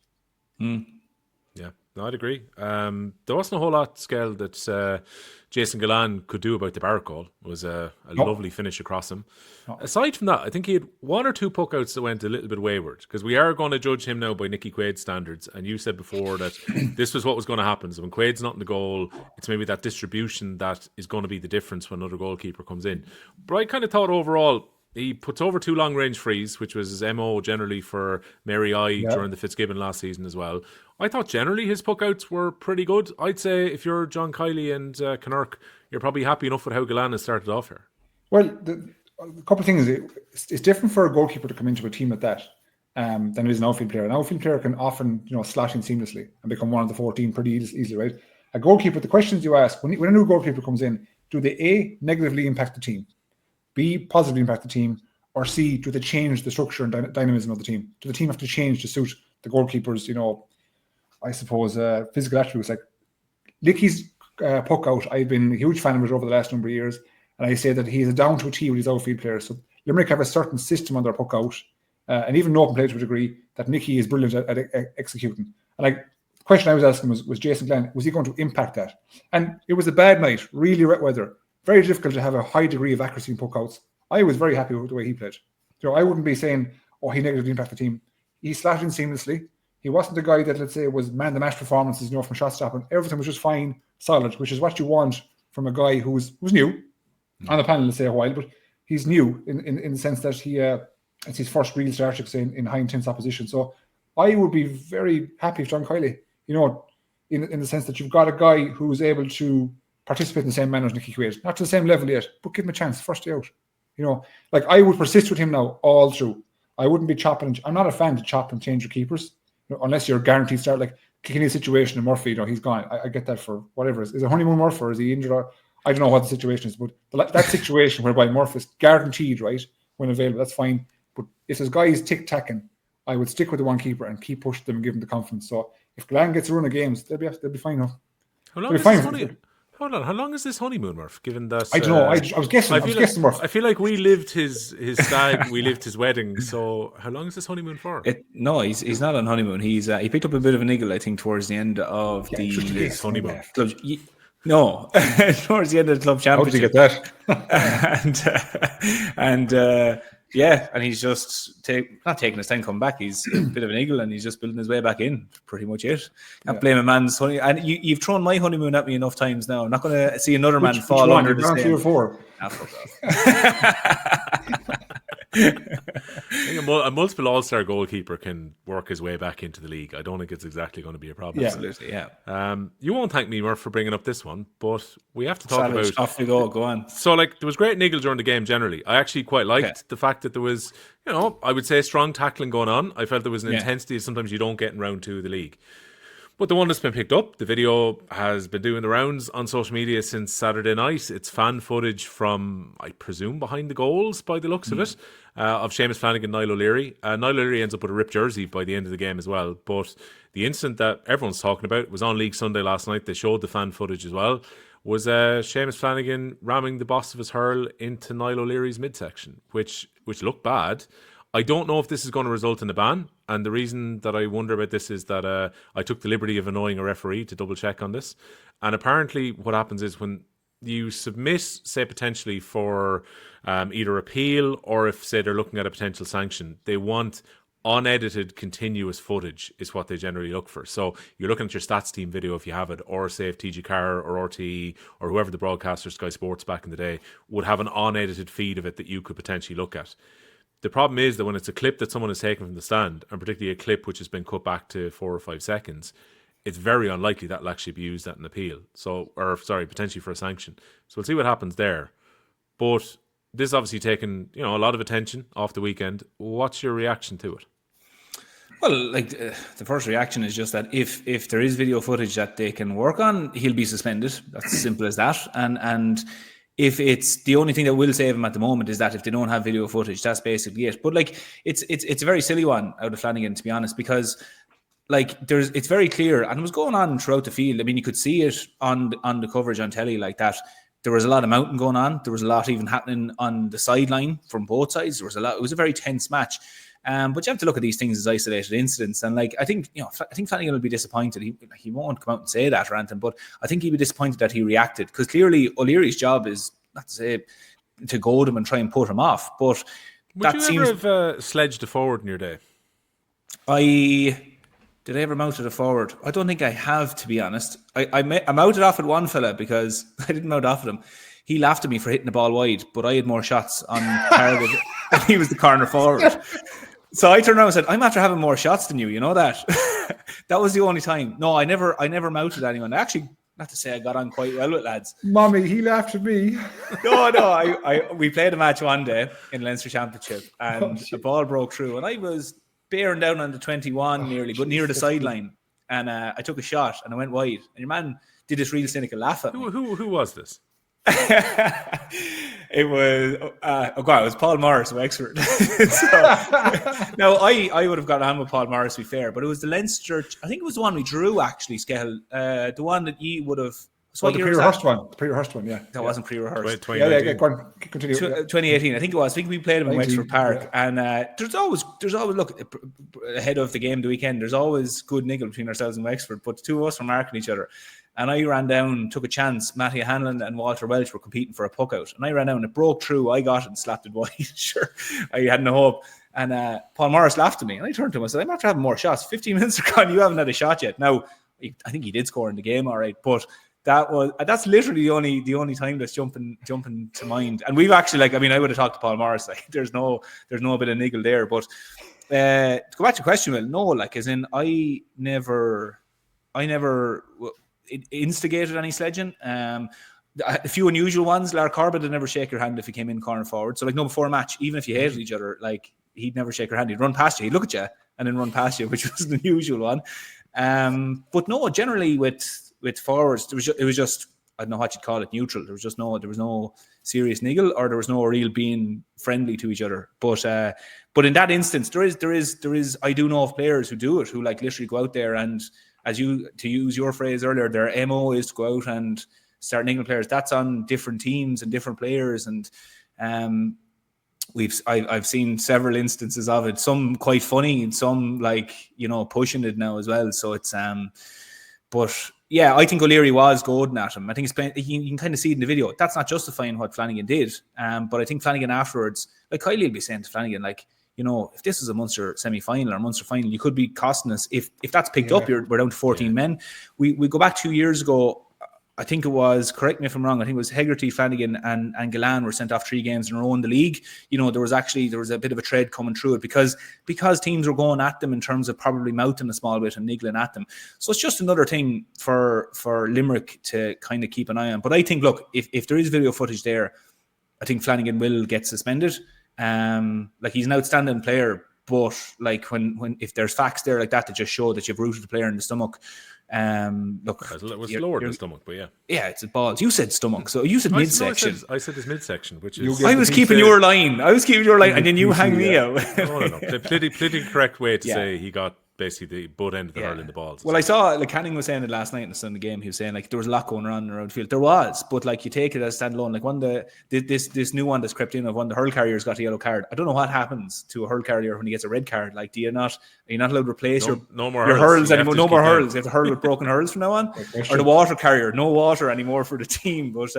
Yeah, no, I'd agree. There wasn't a whole lot, Skehill, that Jason Gillan could do about the Barrett goal. It was a lovely finish across him. No. Aside from that, I think he had one or two puckouts that went a little bit wayward, because we are going to judge him now by Nicky Quaid's standards. And you said before that this was what was going to happen. So when Quaid's not in the goal, it's maybe that distribution that is going to be the difference when another goalkeeper comes in. But I kind of thought overall, he puts over 2 long-range frees, which was his MO generally for Mary I during the Fitzgibbon last season as well. I thought generally his puckouts were pretty good. I'd say if you're John Kiley and Connacht, you're probably happy enough with how Gillan has started off here. Well, a couple of things. It's different for a goalkeeper to come into a team like that than it is an outfield player. An outfield player can often slot in seamlessly and become one of the 14 pretty easily, right? A goalkeeper, the questions you ask, when a new goalkeeper comes in, do they A, negatively impact the team? B, positively impact the team, or C, do they change the structure and dynamism of the team? Do the team have to change to suit the goalkeeper's, I suppose, physical attributes? Like Licky's puck out, I've been a huge fan of it over the last number of years, and I say that he is down to a T with his outfield players. So Limerick have a certain system on their puck out, and even open players would agree that Nicky is brilliant at executing. And the question I was asking was Jason Glenn, was he going to impact that? And it was a bad night, really wet weather. Very difficult to have a high degree of accuracy in puckouts. I was very happy with the way he played. I wouldn't be saying, he negatively impacted the team. He slotted in seamlessly. He wasn't a guy that, let's say, was man-the-match performances, from shot stopping. Everything was just fine, solid, which is what you want from a guy who's new on the panel, let's say, a while, but he's new in the sense that it's his first real start, in high intense opposition. So I would be very happy if John Kiley, in the sense that you've got a guy who's able to participate in the same manner as Nicky Quaid. Not to the same level yet, but give him a chance, first day out. I would persist with him now all through. I wouldn't be chopping. I'm not a fan to chop and change your keepers, unless you're guaranteed start. Like Kilkenny situation in Murphy, he's gone. I get that for whatever. Is it honeymoon Murphy or is he injured? Or, I don't know what the situation is, but that situation whereby Murphy is guaranteed, right, when available, that's fine. But if there's guys tic-tacking, I would stick with the one keeper and keep pushing them and give them the confidence. So if Glenn gets a run of games, they'll be fine now. How long is this honeymoon, Murph? Given that I don't know. I was guessing, Murph. I feel like we lived his stag, we lived his wedding. So how long is this honeymoon for? No, he's not on honeymoon. He picked up a bit of a niggle, I think, towards the end of the honeymoon. Club, no, towards the end of the club championship. How did you get that? And he's just not taking his time coming back. He's a bit of an eagle and he's just building his way back in. Pretty much it. Can't blame a man's honeymoon. And you've thrown my honeymoon at me enough times now. I'm not going to see another man fall under the same. 3 or 4. I think a multiple All-Star goalkeeper can work his way back into the league. I don't think it's exactly going to be a problem. Yeah. Absolutely, yeah. You won't thank me, Murph, for bringing up this one, but we have to talk about... Off you go on. So, there was great niggle during the game generally. I actually quite liked the fact that there was, I would say strong tackling going on. I felt there was an intensity sometimes you don't get in round 2 of the league. But the one that's been picked up, the video has been doing the rounds on social media since Saturday night. It's fan footage from, I presume, behind the goals by the looks of it, of Seamus Flanagan and Niall O'Leary. Niall O'Leary ends up with a ripped jersey by the end of the game as well. But the incident that everyone's talking about was on League Sunday last night. They showed the fan footage as well. Was Seamus Flanagan ramming the boss of his hurl into Niall O'Leary's midsection, which looked bad. I don't know if this is going to result in a ban, and the reason that I wonder about this is that I took the liberty of annoying a referee to double check on this, and apparently what happens is when you submit, say potentially for either appeal or if, say, they're looking at a potential sanction, they want unedited continuous footage is what they generally look for. So you're looking at your stats team video if you have it, or say if TG Carr or RTE or whoever the broadcaster, Sky Sports back in the day, would have an unedited feed of it that you could potentially look at. The problem is that when it's a clip that someone has taken from the stand, and particularly a clip which has been cut back to 4 or 5 seconds, it's very unlikely that will actually be used at an appeal. Potentially for a sanction. So we'll see what happens there. But this is obviously taken, a lot of attention off the weekend. What's your reaction to it? Well, the first reaction is just that if there is video footage that they can work on, he'll be suspended. That's as simple as that. And if it's the only thing that will save him at the moment is that if they don't have video footage, that's basically it. But it's a very silly one out of Flanagan, to be honest, because it's very clear, and it was going on throughout the field. I mean, you could see it on the coverage on telly like that. There was a lot of mounting going on. There was a lot even happening on the sideline from both sides. There was a lot. It was a very tense match. But you have to look at these things as isolated incidents. And I think Flanagan will be disappointed. He won't come out and say that or anything, but I think he'll be disappointed that he reacted, because clearly O'Leary's job is not to say to goad him and try and put him off. But would you ever have sledged a forward in your day? Did I ever mount it a forward? I don't think I have, to be honest. I mounted off at one fella because I didn't mount off at him. He laughed at me for hitting the ball wide, but I had more shots on target and he was the corner forward. So I turned around and said, I'm after having more shots than you, you know that? That was the only time. No, I never mounted anyone. Actually, not to say I got on quite well with lads. Mommy, he laughed at me. No, we played a match one day in Leinster Championship and the ball broke through and I was bearing down on the 21 nearly, but near the sideline. And I took a shot and I went wide. And your man did this real cynical laugh at me. Who was this? It was Paul Morris, Wexford. Now I would have got on with Paul Morris, to be fair, but it was the Leinster. I think it was the one we drew actually, Skehill. The one that you would have. So the pre-rehearsed one. The pre-rehearsed one, yeah. That wasn't pre-rehearsed. Yeah, go on, continue. 2018, I think it was. I think we played him in Wexford Park, and there's always look ahead of the game the weekend. There's always good niggle between ourselves and Wexford, but the two of us were marking each other. And I ran down, took a chance. Matty Hanlon and Walter Welch were competing for a puck out. And I ran down, it broke through. I got it and slapped it wide. Sure, I had no hope. And Paul Morris laughed at me. And I turned to him and said, I'm after having more shots. 15 minutes are gone. You haven't had a shot yet. Now, I think he did score in the game, all right. But that's literally the only time that's jumping to mind. And we've actually, I would have talked to Paul Morris. There's no bit of niggle there. But to go back to your question, well, no, as in I never instigated any sledging. A few unusual ones. Lar Corbett would never shake your hand if he came in corner forward. So before a match, even if you hated each other, he'd never shake your hand. He'd run past you. He'd look at you and then run past you, which was an unusual one. But no, generally with forwards, it was just I don't know what you'd call it, neutral. There was no serious niggle, or there was no real being friendly to each other. But in that instance, there is I do know of players who do it, who like literally go out there and, to use your phrase earlier, their MO is to go out and start niggling players. That's on different teams and different players, and I've seen several instances of it. Some quite funny, and some like pushing it now as well. So it's but yeah, I think O'Leary was golden at him. I think you can kind of see it in the video. That's not justifying what Flanagan did, but I think Flanagan afterwards, like Kylie will be saying to Flanagan, like, if this is a Munster semi-final or Munster final, you could be costing us. If that's picked up, we're down to 14 men. We go back 2 years ago. I think it was, correct me if I'm wrong, I think it was Hegarty, Flanagan and Gillan were sent off 3 games in a row in the league. There was a bit of a tread coming through it because teams were going at them in terms of probably mouthing a small bit and niggling at them. So it's just another thing for Limerick to kind of keep an eye on. But I think, look, if there is video footage there, I think Flanagan will get suspended. Like, he's an outstanding player, but like when if there's facts there like that just show that you've rooted the player in the stomach, look, it was lower than the stomach, but yeah, it's a balls. You said stomach, so you said midsection. I said this midsection, which is I was keeping your line, and then you hang me out. No. The politically correct way to say he got basically the butt end of the hurling the balls. Well, I saw, like, Canning was saying it last night in the Sunday game. He was saying, like, there was a lot going on around the field. There was, but like, you take it as standalone. Like, one of this new one that's crept in of one of the hurl carriers got a yellow card. I don't know what happens to a hurl carrier when he gets a red card. Like, are you not allowed to replace your hurls anymore? No more hurls. You have to hurl with broken hurls from now on. Or the water carrier, no water anymore for the team. But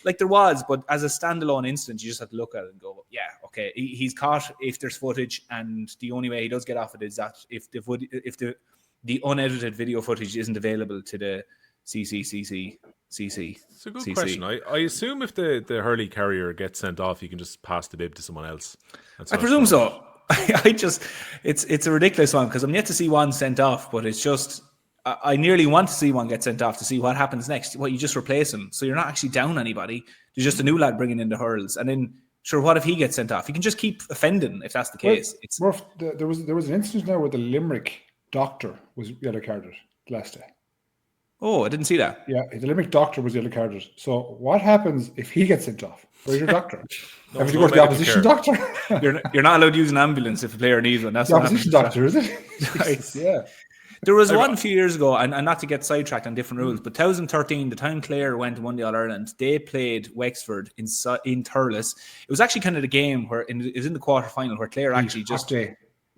like, there was, but as a standalone instance, you just have to look at it and go, yeah, okay, he's caught if there's footage, and the only way he does get off it is that if the unedited video footage isn't available to the CC. It's a good question. I assume if the hurley carrier gets sent off, you can just pass the bib to someone else. I presume so. It's a ridiculous one, because I'm yet to see one sent off, but it's just, I nearly want to see one get sent off to see what happens next. What, you just replace him, so you're not actually down anybody. There's just a new lad bringing in the hurls, and then sure, what if he gets sent off? You can just keep offending if that's the case. Murph, there was an instance now where the Limerick doctor was yellow carded last day. Oh, I didn't see that. Yeah, the Limerick doctor was yellow carded. So what happens if he gets sent off? Where's your doctor? Have you go to the opposition doctor? You're not allowed to use an ambulance if a player needs one. That's the opposition doctor, is it? Right. Yeah. There was one a few years ago, and not to get sidetracked on different rules, but 2013, the time Clare went and won the All-Ireland, they played Wexford in Thurles. It was actually kind of the game where it was in the quarter-final where Clare actually just...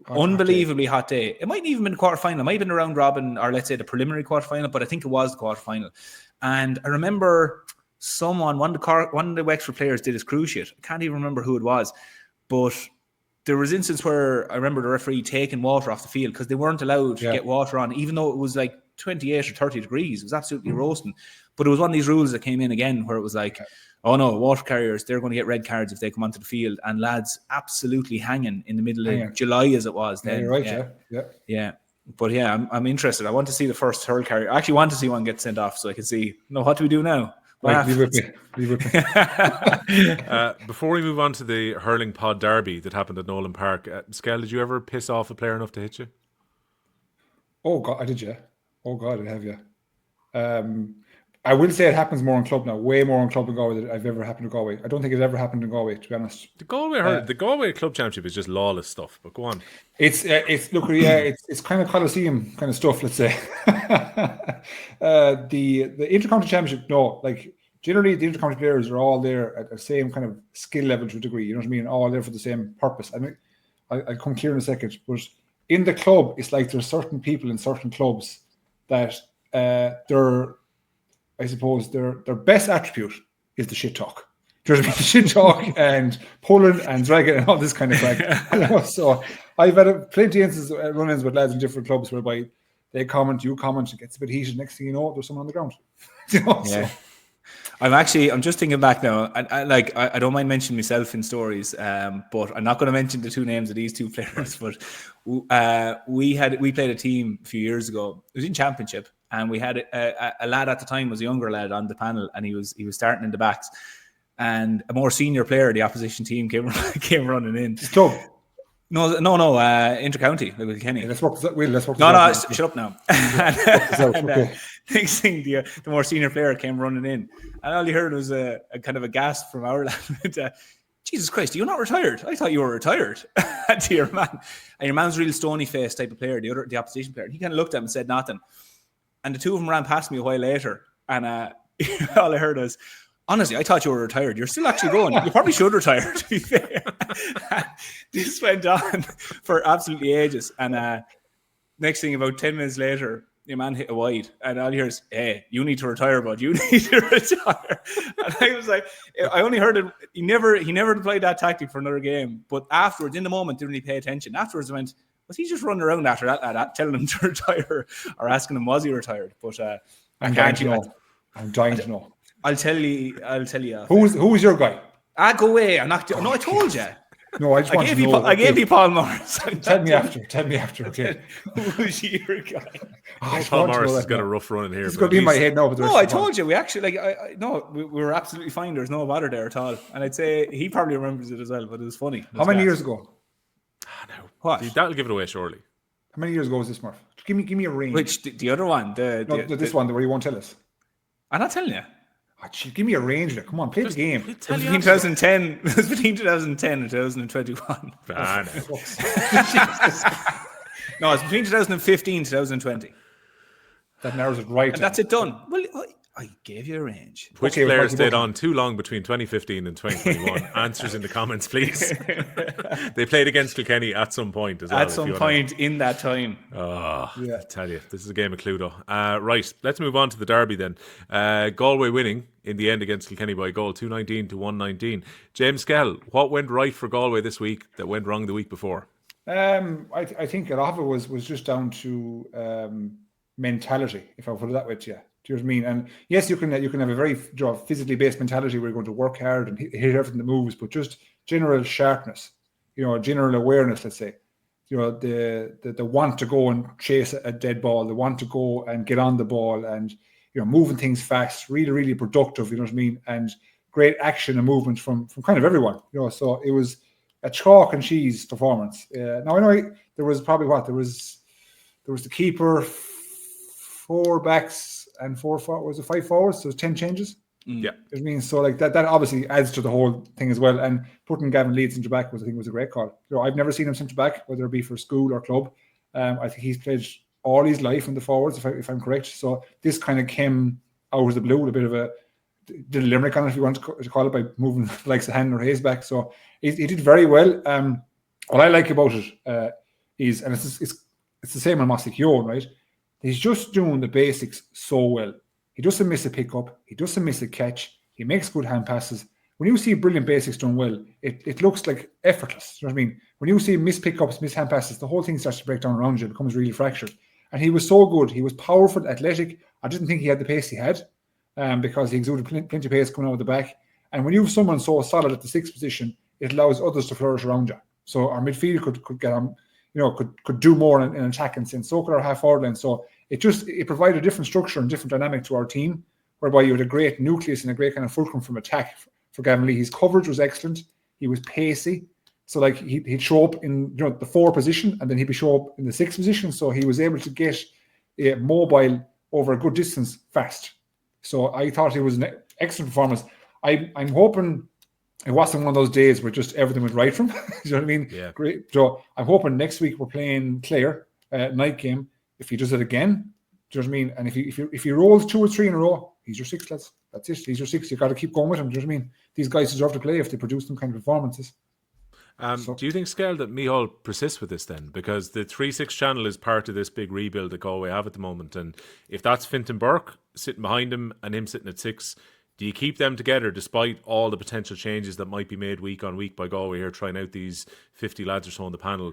Unbelievably hot day. It mightn't even been the quarter-final. It might have been the round robin, or let's say the preliminary quarter-final, but I think it was the quarter-final. And I remember one of the Wexford players did his cruise shit. I can't even remember who it was, but... there was instance where I remember the referee taking water off the field because they weren't allowed to get water on, even though it was like 28 or 30 degrees. It was absolutely roasting. But it was one of these rules that came in again where it was like, oh no, water carriers, they're going to get red cards if they come onto the field. And lads absolutely hanging in the middle of July as it was then. Yeah, you're right, yeah. But yeah, I'm interested. I want to see the first hurl carrier. I actually want to see one get sent off so I can see, what do we do now? Right, leave with me. Before we move on to the hurling pod derby that happened at Nolan Park, Skehill, did you ever piss off a player enough to hit you? Oh God, I did, yeah. Oh God, I have, yeah. I will say it happens more in club now, way more in club in Galway than I've ever happened to Galway. I don't think it ever happened in Galway, to be honest. The Galway Club Championship is just lawless stuff. But go on. It's kind of Coliseum kind of stuff. Let's say the intercounty championship. No, like generally the intercounty players are all there at the same kind of skill level to a degree. You know what I mean? All there for the same purpose. I mean, I'll come clear in a second. But in the club, it's like there's certain people in certain clubs that I suppose their best attribute is the shit talk. There's shit talk and pulling and dragging and all this kind of thing. So I've had plenty of instances run-ins with lads in different clubs whereby they comment, you comment, it gets a bit heated. Next thing you know, there's someone on the ground. Yeah. So. I'm just thinking back now. I don't mind mentioning myself in stories, but I'm not going to mention the two names of these two players. But we played a team a few years ago. It was in championship, and we had a lad at the time, was a younger lad on the panel, and he was starting in the backs, and a more senior player of the opposition team came running in. Stop. No, intercounty, like with Kilkenny. Yeah, let's work this out. Let's work this No, out. shut up now. And, okay. Next thing, the more senior player came running in, and all you heard was a kind of a gasp from our lad. Jesus Christ, are you not retired? I thought you were retired. To your man. And your man's a real stony faced type of player, the opposition player. And he kind of looked at him and said nothing. And the two of them ran past me a while later. And all I heard was, honestly, I thought you were retired. You're still actually going. You probably should retire, to be fair. This went on for absolutely ages. And next thing, about 10 minutes later, your man hit a wide, and all you hear is, "Hey, you need to retire, bud. You need to retire." And I was like, I only heard it. He never applied that tactic for another game. But afterwards, in the moment, didn't really pay attention. Afterwards, I went, was he just running around after that telling him to retire, or asking him was he retired? But I'm dying to know. I'm dying to know. I'll tell you. Who's your guy? Go away. I told you. No, I just want to know. I gave you Paul Morris. Tell me after. Okay. Who's your guy? Paul Morris has got a rough run in here. It's going to be in my head now. But no, I told you. We actually we were absolutely fine. There's no bother there at all. And I'd say he probably remembers it as well. But it was funny. How many years ago? No. What? That'll give it away surely. How many years ago was this, Murph? Give me a range. Which the other one? This one where you won't tell us. I'm not telling you. Give me a range. Come on, play the game. It was between 2010. It was between 2010 and 2021. No, it's between 2015 and 2020. That narrows it right. And that's it done. Well, I gave you a range. Which player stayed on too long between 2015 and 2021? Answers in the comments, please. They played against Kilkenny at some point as well. At some point in that time. Oh, yeah. I tell you, this is a game of Cluedo. Right, let's move on to the derby then. Galway winning in the end against Kilkenny by a goal, 219 to 119. James Skehill, what went right for Galway this week that went wrong the week before? I think a lot of it was just down to mentality, if I put it that way to you. Do you know what I mean? And yes, you can have a very physically based mentality where you're going to work hard and hit everything that moves, but just general sharpness, general awareness, let's say. The want to go and chase a dead ball, the want to go and get on the ball and, moving things fast, really, really productive, you know what I mean? And great action and movement from kind of everyone, so it was a chalk and cheese performance. Now I know there was probably there was the keeper, 4 backs, and 5 forwards, so 10 changes. Yeah. You know what I mean? So like that obviously adds to the whole thing as well. And putting Gavin Leeds centre back was a great call. I've never seen him centre back, whether it be for school or club. I think he's played all his life in the forwards, if I'm correct. So this kind of came out of the blue, a bit of a Limerick on it, if you want to call it, by moving the likes of Hannon or Hayes back. So he did very well. What I like about it is, and it's the same on Mossy Keoghan, right? He's just doing the basics so well. He doesn't miss a pickup. He doesn't miss a catch. He makes good hand passes. When you see brilliant basics done well, it looks like effortless. You know what I mean? When you see miss pickups, miss hand passes, the whole thing starts to break down around you. It becomes really fractured. And he was so good. He was powerful, athletic. I didn't think he had the pace he had because he exuded plenty of pace coming out of the back. And when you have someone so solid at the 6th position, it allows others to flourish around you. So our midfield could get on, could do more in an attacking sense. So could our half forward line. So it provided a different structure and different dynamic to our team, whereby you had a great nucleus and a great kind of fulcrum from attack for Gavin Lee. His coverage was excellent. He was pacey. So like he'd show up in the 4 position and then he'd show up in the 6th position. So he was able to get mobile over a good distance fast. So I thought it was an excellent performance. I'm hoping it wasn't one of those days where just everything went right from him. You know what I mean? Yeah. Great. So I'm hoping next week we're playing Clare night game. If he does it again, do you know what I mean? And if he rolls 2 or 3 in a row, he's your 6, lads. That's it. He's your 6. You got to keep going with him. Do you know what I mean? These guys deserve to play if they produce them kind of performances. Do you think, Skehill, that Micheál persists with this then? Because the 3-6 channel is part of this big rebuild that Galway have at the moment. And if that's Fintan Burke sitting behind him and him sitting at 6, do you keep them together despite all the potential changes that might be made week on week by Galway here, trying out these 50 lads or so on the panel?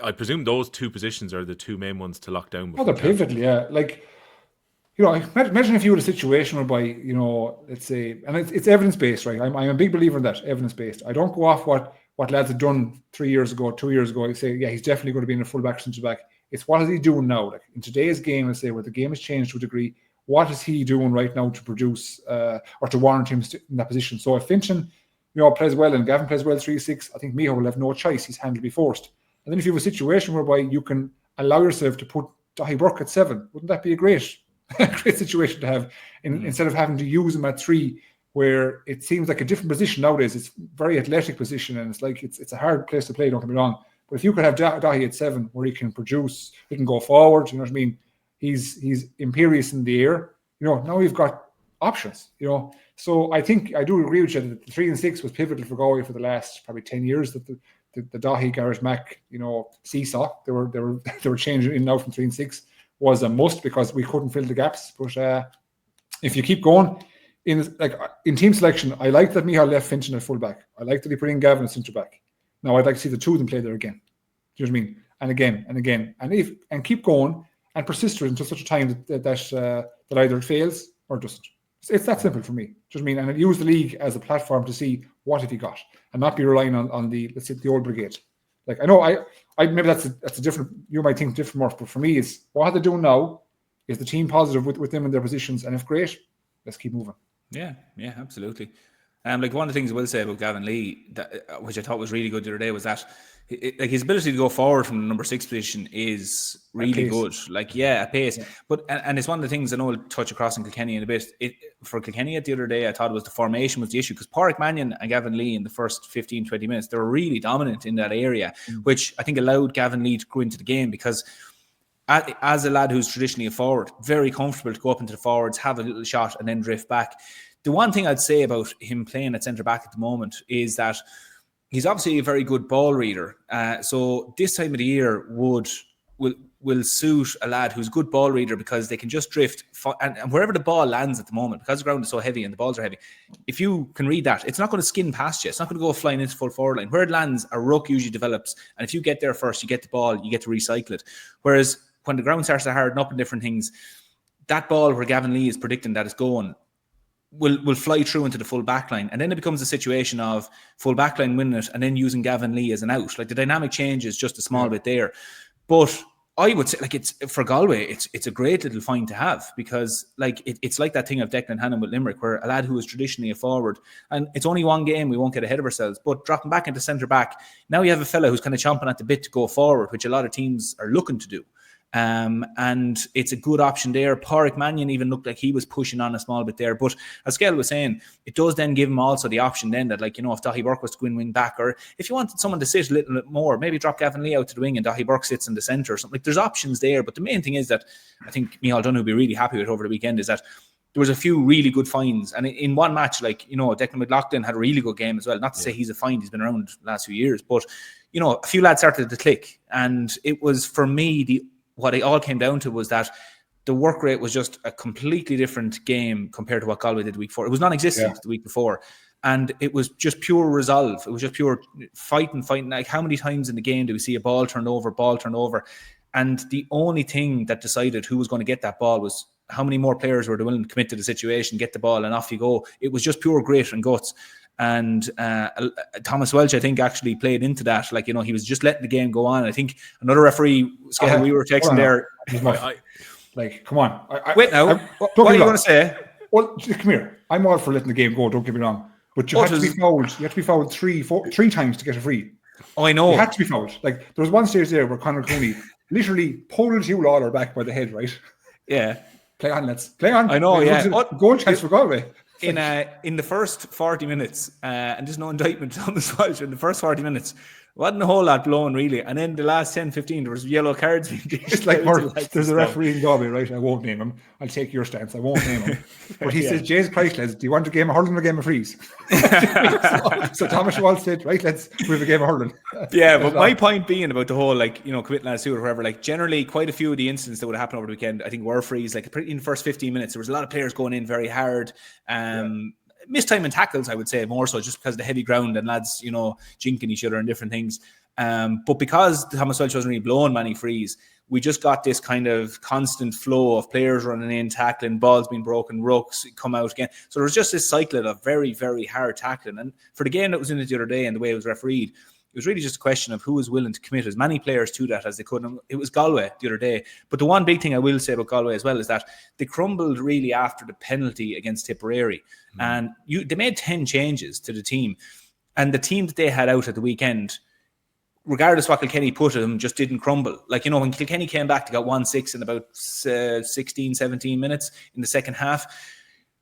I presume those 2 positions are the 2 main ones to lock down. Oh, they're pivotal, yeah. Like, imagine if you had a situation whereby, let's say, and it's evidence-based, right? I'm a big believer in that, evidence-based. I don't go off what lads had done 3 years ago, 2 years ago. I say, yeah, he's definitely going to be in a full-back, centre-back. It's what is he doing now? Like in today's game, let's say, where the game has changed to a degree, what is he doing right now to produce or to warrant him in that position? So if Fintan, plays well and Gavin plays well 3-6, I think Micheál will have no choice. His hand will be forced. And then if you have a situation whereby you can allow yourself to put Dahi Burke at 7, wouldn't that be a great situation to have instead of having to use him at 3, where it seems like a different position nowadays. It's a very athletic position, and it's like it's a hard place to play, don't get me wrong. But if you could have Dahi at 7, where he can produce, he can go forward, you know what I mean? He's imperious in the air. You know, now we've got options, you know. So I think I do agree with you that the 3 and 6 was pivotal for Galway for the last probably 10 years. That the Dahi, Garrett Mack, you know, seesaw. They were changing in now from 3 and 6 was a must because we couldn't fill the gaps. But if you keep going in team selection, I like that Michal left Fintan at fullback. I like that he put in Gavin at centre back. Now I'd like to see the two of them play there again. Do you know what I mean? And again and again, and keep going and persist with it until such a time that either it fails or doesn't. It's that simple for me. Do you know what I mean? And I'd use the league as a platform to see what have you got, and not be relying on the, let's say, the old brigade. Like I know I maybe that's a different. You might think different more, but for me, is what they're doing now. Is the team positive with them in their positions? And if great, let's keep moving. Yeah, absolutely. Like one of the things I will say about Gavin Lee, which I thought was really good the other day, was that like his ability to go forward from the number 6 position is really good. Like, at pace. Yeah. But and it's one of the things I know we'll touch across in Kilkenny in a bit. For Kilkenny the other day, I thought it was the formation was the issue, because Pádraig Mannion and Gavin Lee in the first 15-20 minutes, they were really dominant in that area, which I think allowed Gavin Lee to go into the game, because as a lad who's traditionally a forward, very comfortable to go up into the forwards, have a little shot and then drift back. The one thing I'd say about him playing at centre-back at the moment is that he's obviously a very good ball reader. So this time of the year will suit a lad who's a good ball reader, because they can just drift. And wherever the ball lands at the moment, because the ground is so heavy and the balls are heavy, if you can read that, it's not going to skin past you. It's not going to go flying into full forward line. Where it lands, a ruck usually develops. And if you get there first, you get the ball, you get to recycle it. Whereas when the ground starts to harden up and different things, that ball where Gavin Lee is predicting that it's going will fly through into the full back line. And then it becomes a situation of full back line winning it and then using Gavin Lee as an out. Like the dynamic changes just a small bit there. But I would say, like, it's for Galway, it's a great little find to have, because like it's like that thing of Declan Hannon with Limerick, where a lad who is traditionally a forward, and it's only one game, we won't get ahead of ourselves, but dropping back into centre back, now you have a fella who's kind of chomping at the bit to go forward, which a lot of teams are looking to do. And it's a good option there. Pádraig Mannion even looked like he was pushing on a small bit there. But as Skehill was saying, it does then give him also the option then that, like, you know, if Dahi Burke was to go in wing back, or if you wanted someone to sit a little bit more, maybe drop Gavin Lee out to the wing and Dahi Burke sits in the centre or something. Like, there's options there. But the main thing is that I think Michal Dunn will be really happy with over the weekend is that there was a few really good finds. And in one match, like, you know, Declan McLaughlin had a really good game as well. Not to say he's a find, he's been around the last few years. But, you know, a few lads started to click. And it was, for me, what it all came down to was that the work rate was just a completely different game compared to what Galway did the week before. It was non-existent the week before. And it was just pure resolve. It was just pure fighting. Like, how many times in the game do we see a ball turned over? And the only thing that decided who was going to get that ball was how many more players were willing to commit to the situation, get the ball, and off you go. It was just pure grit and guts. And Thomas Welch, I think, actually played into that. Like, you know, he was just letting the game go on. I think another referee, Skehill, we were texting there. Like, come on. Wait now. What are you going to say? Well, come here. I'm all for letting the game go, don't get me wrong. But you have to be fouled. You have to be fouled three times to get a free. Oh, I know. You had to be fouled. Like, there was one stage there where Conor Cooney literally pulled Hugh Lawler back by the head, right? Yeah. Play on, let's play on. I know, Goal chance for Galway. In the first 40 minutes, and there's no indictment on Thomas Welch, in the first 40 minutes, wasn't a whole lot blown, really. And then the last 10-15, there was yellow cards being dished. It's like, there's a referee in Galway, right? I won't name him. I'll take your stance. I won't name him. But he says, James Christ, lads, do you want a game of hurling or a game of freeze? so Thomas Walsh said, right, we have a game of hurling. Yeah, but my point being about the whole, like, you know, committing lads to it or whatever, like, generally quite a few of the incidents that would happen over the weekend, I think, were freeze. Like, in the first 15 minutes, there was a lot of players going in very hard. Mistiming tackles, I would say, more so just because of the heavy ground and lads, you know, jinking each other and different things. But because Thomas Welch wasn't really blowing many frees, we just got this kind of constant flow of players running in, tackling, balls being broken, rucks come out again. So there was just this cycle of very, very hard tackling. And for the game that was in it the other day and the way it was refereed, it was really just a question of who was willing to commit as many players to that as they could. And it was Galway the other day. But the one big thing I will say about Galway as well is that they crumbled really after the penalty against Tipperary. And they made 10 changes to the team. And the team that they had out at the weekend regardless what Kilkenny put at them, just didn't crumble. Like, when Kilkenny came back, they got 1-6 in about 16, 17 minutes in the second half.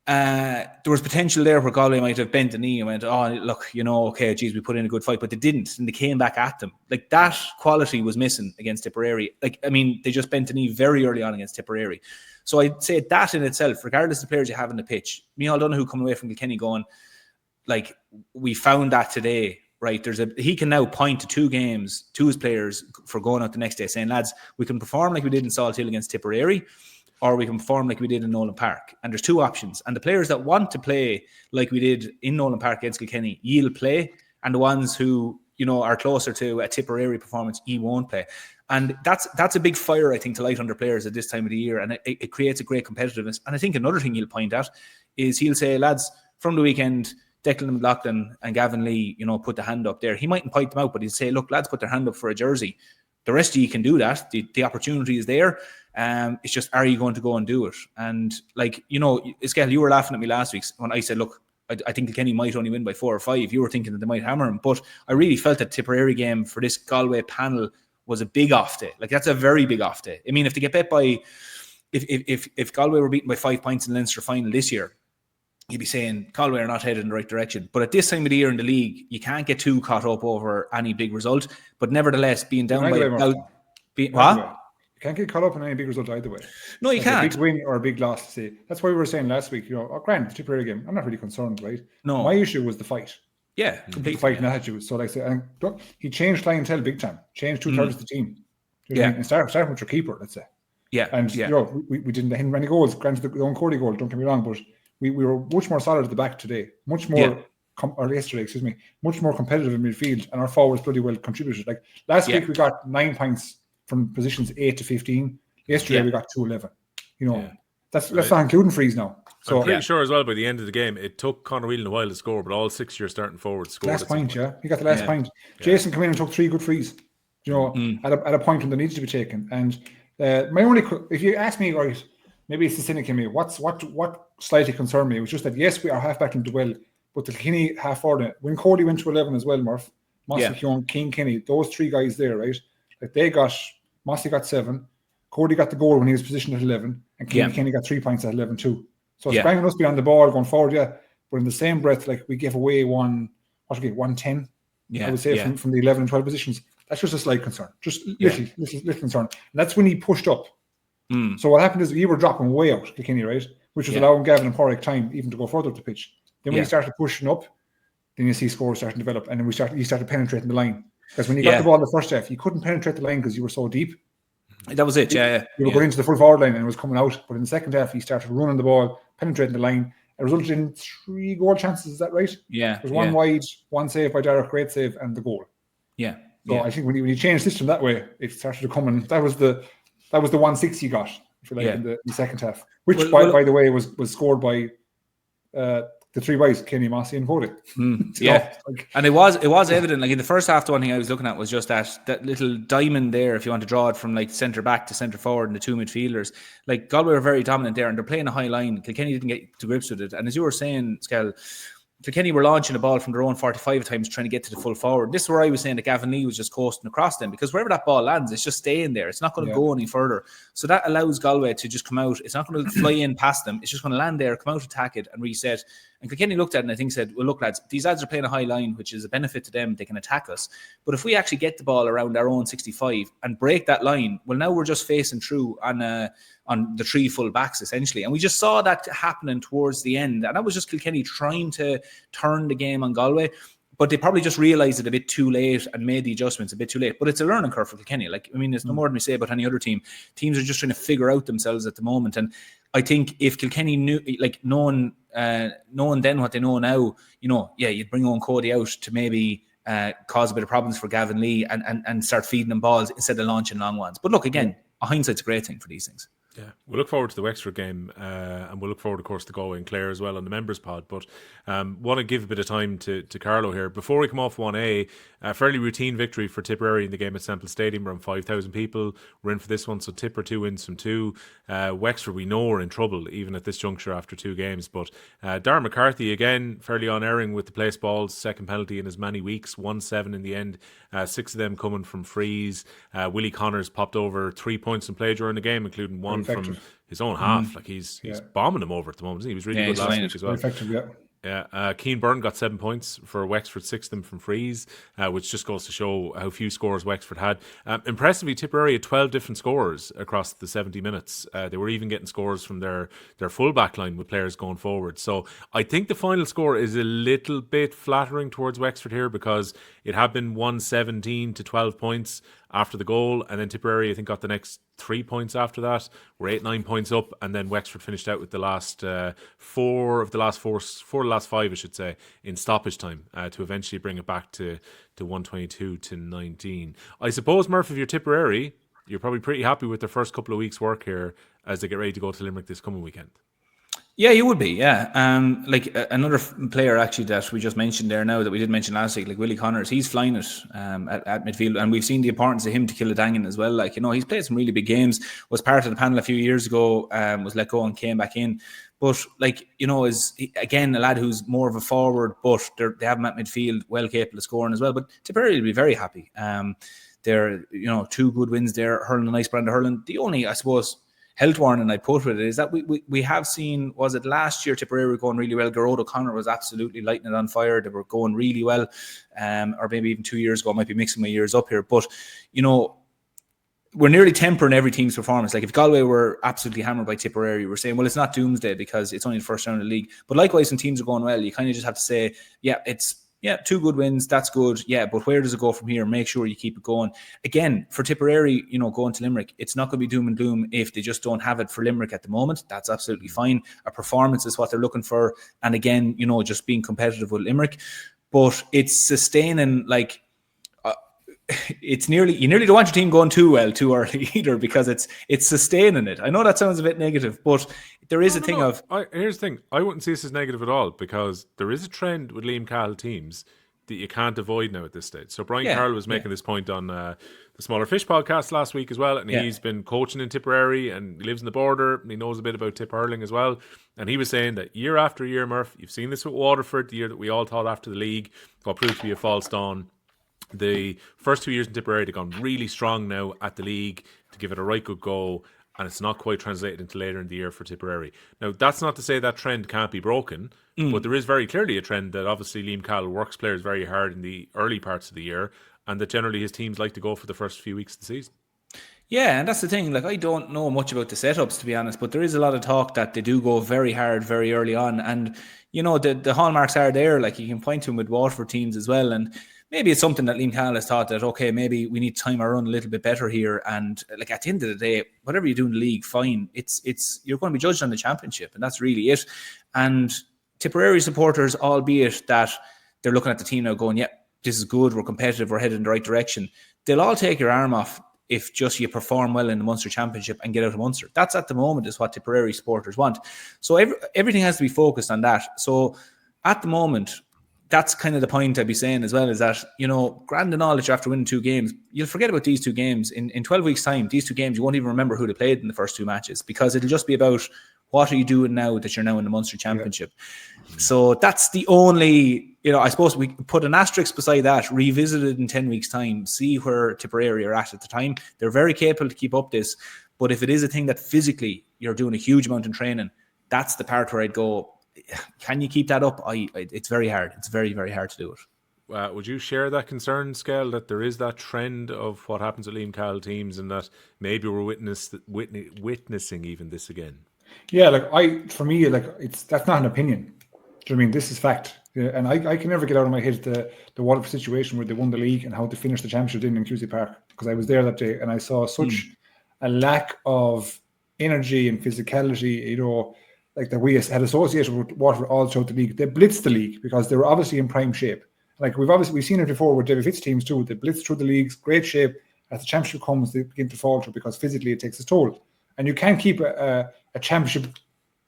There was potential there where Galway might have bent the knee and went, oh, look, okay, geez, we put in a good fight, but they didn't, and they came back at them. Like, that quality was missing against Tipperary. Like, I mean, they just bent the knee very early on against Tipperary. So I'd say that in itself, regardless of the players you have in the pitch, Micheál Donoghue coming away from Kilkenny going, like, we found that today, right? He can now point to 2 games to his players for going out the next day saying, lads, we can perform like we did in Salt Hill against Tipperary, or we can perform like we did in Nolan Park. And there's 2 options. And the players that want to play like we did in Nolan Park against Kilkenny, you'll play. And the ones who, are closer to a Tipperary performance, you won't play. And that's a big fire, I think, to light under players at this time of the year. And it creates a great competitiveness. And I think another thing he'll point at is he'll say, lads, from the weekend, Declan McLaughlin and Gavin Lee, put the hand up there. He mightn't point them out, but he'll say, look, lads, put their hand up for a jersey. The rest of you can do that. The opportunity is there. It's just, are you going to go and do it? And like, Skehill, you were laughing at me last week when I said, look, I think Kilkenny might only win by 4 or 5. You were thinking that they might hammer him. But I really felt that Tipperary game for this Galway panel was a big off day. Like, that's a very big off day. I mean, if they get bet by, if Galway were beaten by 5 points in the Leinster final this year, you'd be saying Galway are not headed in the right direction. But at this time of the year in the league, you can't get too caught up over any big result. But nevertheless, being down by what? You can't get caught up in any big result either way. No, you can't. A big win or a big loss to say. That's why we were saying last week, grand, the Tipperary game, I'm not really concerned, right? No. My issue was the fight. Yeah, completely. The fight and attitude. So, like I said, he changed clientele big time. Changed 2/3 of the team. And starting with your keeper, let's say. Yeah. And, we didn't hit any goals. Granted, the own Cordy goal, don't get me wrong, but we were much more solid at the back today. Much more, or yesterday, much more competitive in midfield, and our forwards bloody well contributed. Like, last week, we got 9 points from positions 8 to 15. Yesterday, we got 2-11. That's not including frees now. So I'm pretty sure as well by the end of the game, it took Conor Whelan a while to score, but all 6 of your starting forwards scored. Last point, he got the last point. Jason came in and took 3 good frees, at a point when they needed to be taken. And my only, if you ask me, right, maybe it's the cynic in me, what slightly concerned me was just that, yes, we are half-back into well, but the Kilkenny half-forward, when Cody went to 11 as well, Murph, Mossy, Keown, King, Kenny, those 3 guys there, right, like Mossy got 7, Cody got the goal when he was positioned at 11, and Kenny got 3 points at 11 too. So it's banging us behind the ball going forward, but in the same breath, like, we gave away 110, I would say, from the 11 and 12 positions. That's just a slight concern, just little concern. And that's when he pushed up. So what happened is we were dropping way out, Kilkenny, right, which was allowing Gavin and Porrick time even to go further up the pitch. Then when he started pushing up, then you see scores starting to develop, and then he started penetrating the line. Because when you got the ball in the first half, you couldn't penetrate the line because you were so deep. That was it, You were going into the full forward line and it was coming out. But in the second half, he started running the ball, penetrating the line. It resulted in 3 goal chances, is that right? Yeah. There was 1 wide, 1 save by Derek, great save, and the goal. Yeah. So I think when you change system that way, it started to come in. That was the 1-6 he got, if you like, in the second half. Which, by the way, was scored by the 3 boys, Kenny, Mossy, and Cody. And it was evident. Like, in the first half, the one thing I was looking at was just that little diamond there. If you want to draw it from like centre back to centre forward, and the 2 midfielders, like, Galway were very dominant there, and they're playing a high line. Kilkenny didn't get to grips with it. And as you were saying, Skehill, Kilkenny were launching the ball from their own 45 times, trying to get to the full forward. This is where I was saying that Gavin Lee was just coasting across them, because wherever that ball lands, it's just staying there. It's not going to go any further. So that allows Galway to just come out. It's not going to fly in past them. It's just going to land there, come out, attack it, and reset. And Kilkenny looked at it and I think said, well, look, lads, these lads are playing a high line, which is a benefit to them. They can attack us. But if we actually get the ball around our own 65 and break that line, well, now we're just facing through on the 3 full backs, essentially. And we just saw that happening towards the end. And that was just Kilkenny trying to turn the game on Galway. But they probably just realised it a bit too late and made the adjustments a bit too late. But it's a learning curve for Kilkenny. Like, I mean, there's no more than we say about any other team. Teams are just trying to figure out themselves at the moment. And I think if Kilkenny knew, like, knowing then what they know now, you'd bring on Cody out to maybe cause a bit of problems for Gavin Lee and start feeding them balls instead of launching long ones. But look, again, hindsight's a great thing for these things. Yeah, we'll look forward to the Wexford game, and we'll look forward, of course, to Galway and Clare as well on the members pod. But want to give a bit of time to Carlow here before we come off 1A. A fairly routine victory for Tipperary in the game at Semple Stadium. Around 5,000 people were in for this one, so Tipper 2 wins from 2. Wexford, we know, are in trouble even at this juncture after 2 games. But Darren McCarthy again fairly unerring with the place balls, second penalty in as many weeks, 1-7 in the end. 6 of them coming from frees. Willie Connors popped over 3 points in play during the game, including one from his own half. Like he's bombing them over at the moment. He was really good last week as well. Effective, yeah. Yeah, Keane Byrne got 7 points for Wexford, 6 of them from frees, which just goes to show how few scores Wexford had. Impressively, Tipperary had 12 different scorers across the 70 minutes. They were even getting scores from their full back line with players going forward. So I think the final score is a little bit flattering towards Wexford here, because it had been 117 to 12 points after the goal, and then Tipperary, I think, got the next 3 points after that. We're 8-9 points up, and then Wexford finished out with the last four of the last 5, I should say, in stoppage time to eventually bring it back to 122 to 19. I suppose, Murph, if you're Tipperary, you're probably pretty happy with their first couple of weeks' work here as they get ready to go to Limerick this coming weekend. Yeah, you would be, yeah. Another player actually that we just mentioned there now that we did mention last week, like Willie Connors, he's flying it at midfield, and we've seen the importance of him to Kildangan as well. Like, he's played some really big games, was part of the panel a few years ago, was let go and came back in. But, is again a lad who's more of a forward, but they have him at midfield, well capable of scoring as well. But Tipperary will be very happy. They're, 2 good wins there, hurling a nice brand of hurling. The only, I suppose, health warning I put with it is that we have seen, was it last year, Tipperary were going really well. Garrod O'Connor was absolutely lighting it on fire. They were going really well. Or maybe even 2 years ago, I might be mixing my years up here. But, we're nearly tempering every team's performance. Like if Galway were absolutely hammered by Tipperary, we're saying, well, it's not doomsday because it's only the first round of the league. But likewise, when teams are going well, you kind of just have to say, it's 2 good wins. That's good. Yeah, but where does it go from here? Make sure you keep it going. Again, for Tipperary, going to Limerick, it's not going to be doom and gloom if they just don't have it for Limerick at the moment. That's absolutely fine. A performance is what they're looking for. And again, just being competitive with Limerick. But it's sustaining, you nearly don't want your team going too well too early either, because it's sustaining it. I know that sounds a bit negative, but there is here's the thing. I wouldn't see this as negative at all, because there is a trend with Liam Cahill teams that you can't avoid now at this stage. So Brian Carlow was making this point on the Smaller Fish podcast last week as well, and he's been coaching in Tipperary and he lives in the border and he knows a bit about Tip hurling as well. And he was saying that year after year, Murph, you've seen this with Waterford, the year that we all thought after the league, what proved to be a false dawn. The first 2 years in Tipperary, they've gone really strong now at the league to give it a right good go, and it's not quite translated into later in the year for Tipperary. Now, that's not to say that trend can't be broken, but there is very clearly a trend that obviously Liam Cahill works players very hard in the early parts of the year, and that generally his teams like to go for the first few weeks of the season. Yeah, and that's the thing. I don't know much about the setups, to be honest, but there is a lot of talk that they do go very hard very early on, and the hallmarks are there. Like, you can point to them with Waterford teams as well, and maybe it's something that Liam Cahill has thought that, okay, maybe we need to time our run a little bit better here. And at the end of the day, whatever you do in the league, fine. It's you're going to be judged on the championship, and that's really it. And Tipperary supporters, albeit that they're looking at the team now going, this is good, we're competitive, we're headed in the right direction, they'll all take your arm off if just you perform well in the Munster Championship and get out of Munster. That's at the moment is what Tipperary supporters want. So everything has to be focused on that. So at the moment, that's kind of the point I'd be saying as well, is that, grand and all that you're after winning 2 games, you'll forget about these 2 games. In 12 weeks' time, these 2 games, you won't even remember who they played in the first 2 matches, because it'll just be about what are you doing now that you're now in the Munster Championship. Yeah. So that's the only, I suppose we put an asterisk beside that, revisit it in 10 weeks' time, see where Tipperary are at the time. They're very capable to keep up this, but if it is a thing that physically you're doing a huge amount in training, that's the part where I'd go, can you keep that up? It's very hard. It's very, very hard to do it. Would you share that concern, Skehill, that there is that trend of what happens at Liam Cahill teams, and that maybe we're witnessing even this again? Yeah, for me, that's not an opinion. Do you know what I mean? This is fact. Yeah, and I can never get out of my head the Waterford situation where they won the league and how they finished the championship in QC Park, because I was there that day and I saw such a lack of energy and physicality, that we had associated with Waterford all throughout the league. They blitzed the league because they were obviously in prime shape. We've seen it before with David Fitz teams too. They blitz through the leagues, great shape. As the championship comes, they begin to falter because physically it takes its toll. And you can't keep a championship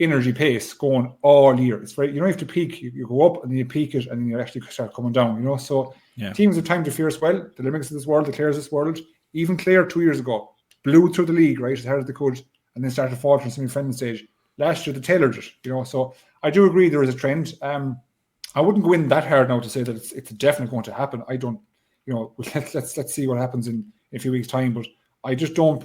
energy pace going all year. It's very, you don't have to peak. You go up and then you peak it and then you actually start coming down, you know. So teams have time to fear as well. The Limerick's of this world, the Clares of this world. Even Clare 2 years ago blew through the league, right, as hard as they could, and then started faltering semi-final stage. Last year they tailored it, you know. So I do agree there is a trend. I wouldn't go in that hard now to say that it's definitely going to happen. I don't, you know, let's see what happens in a few weeks' time. But I just don't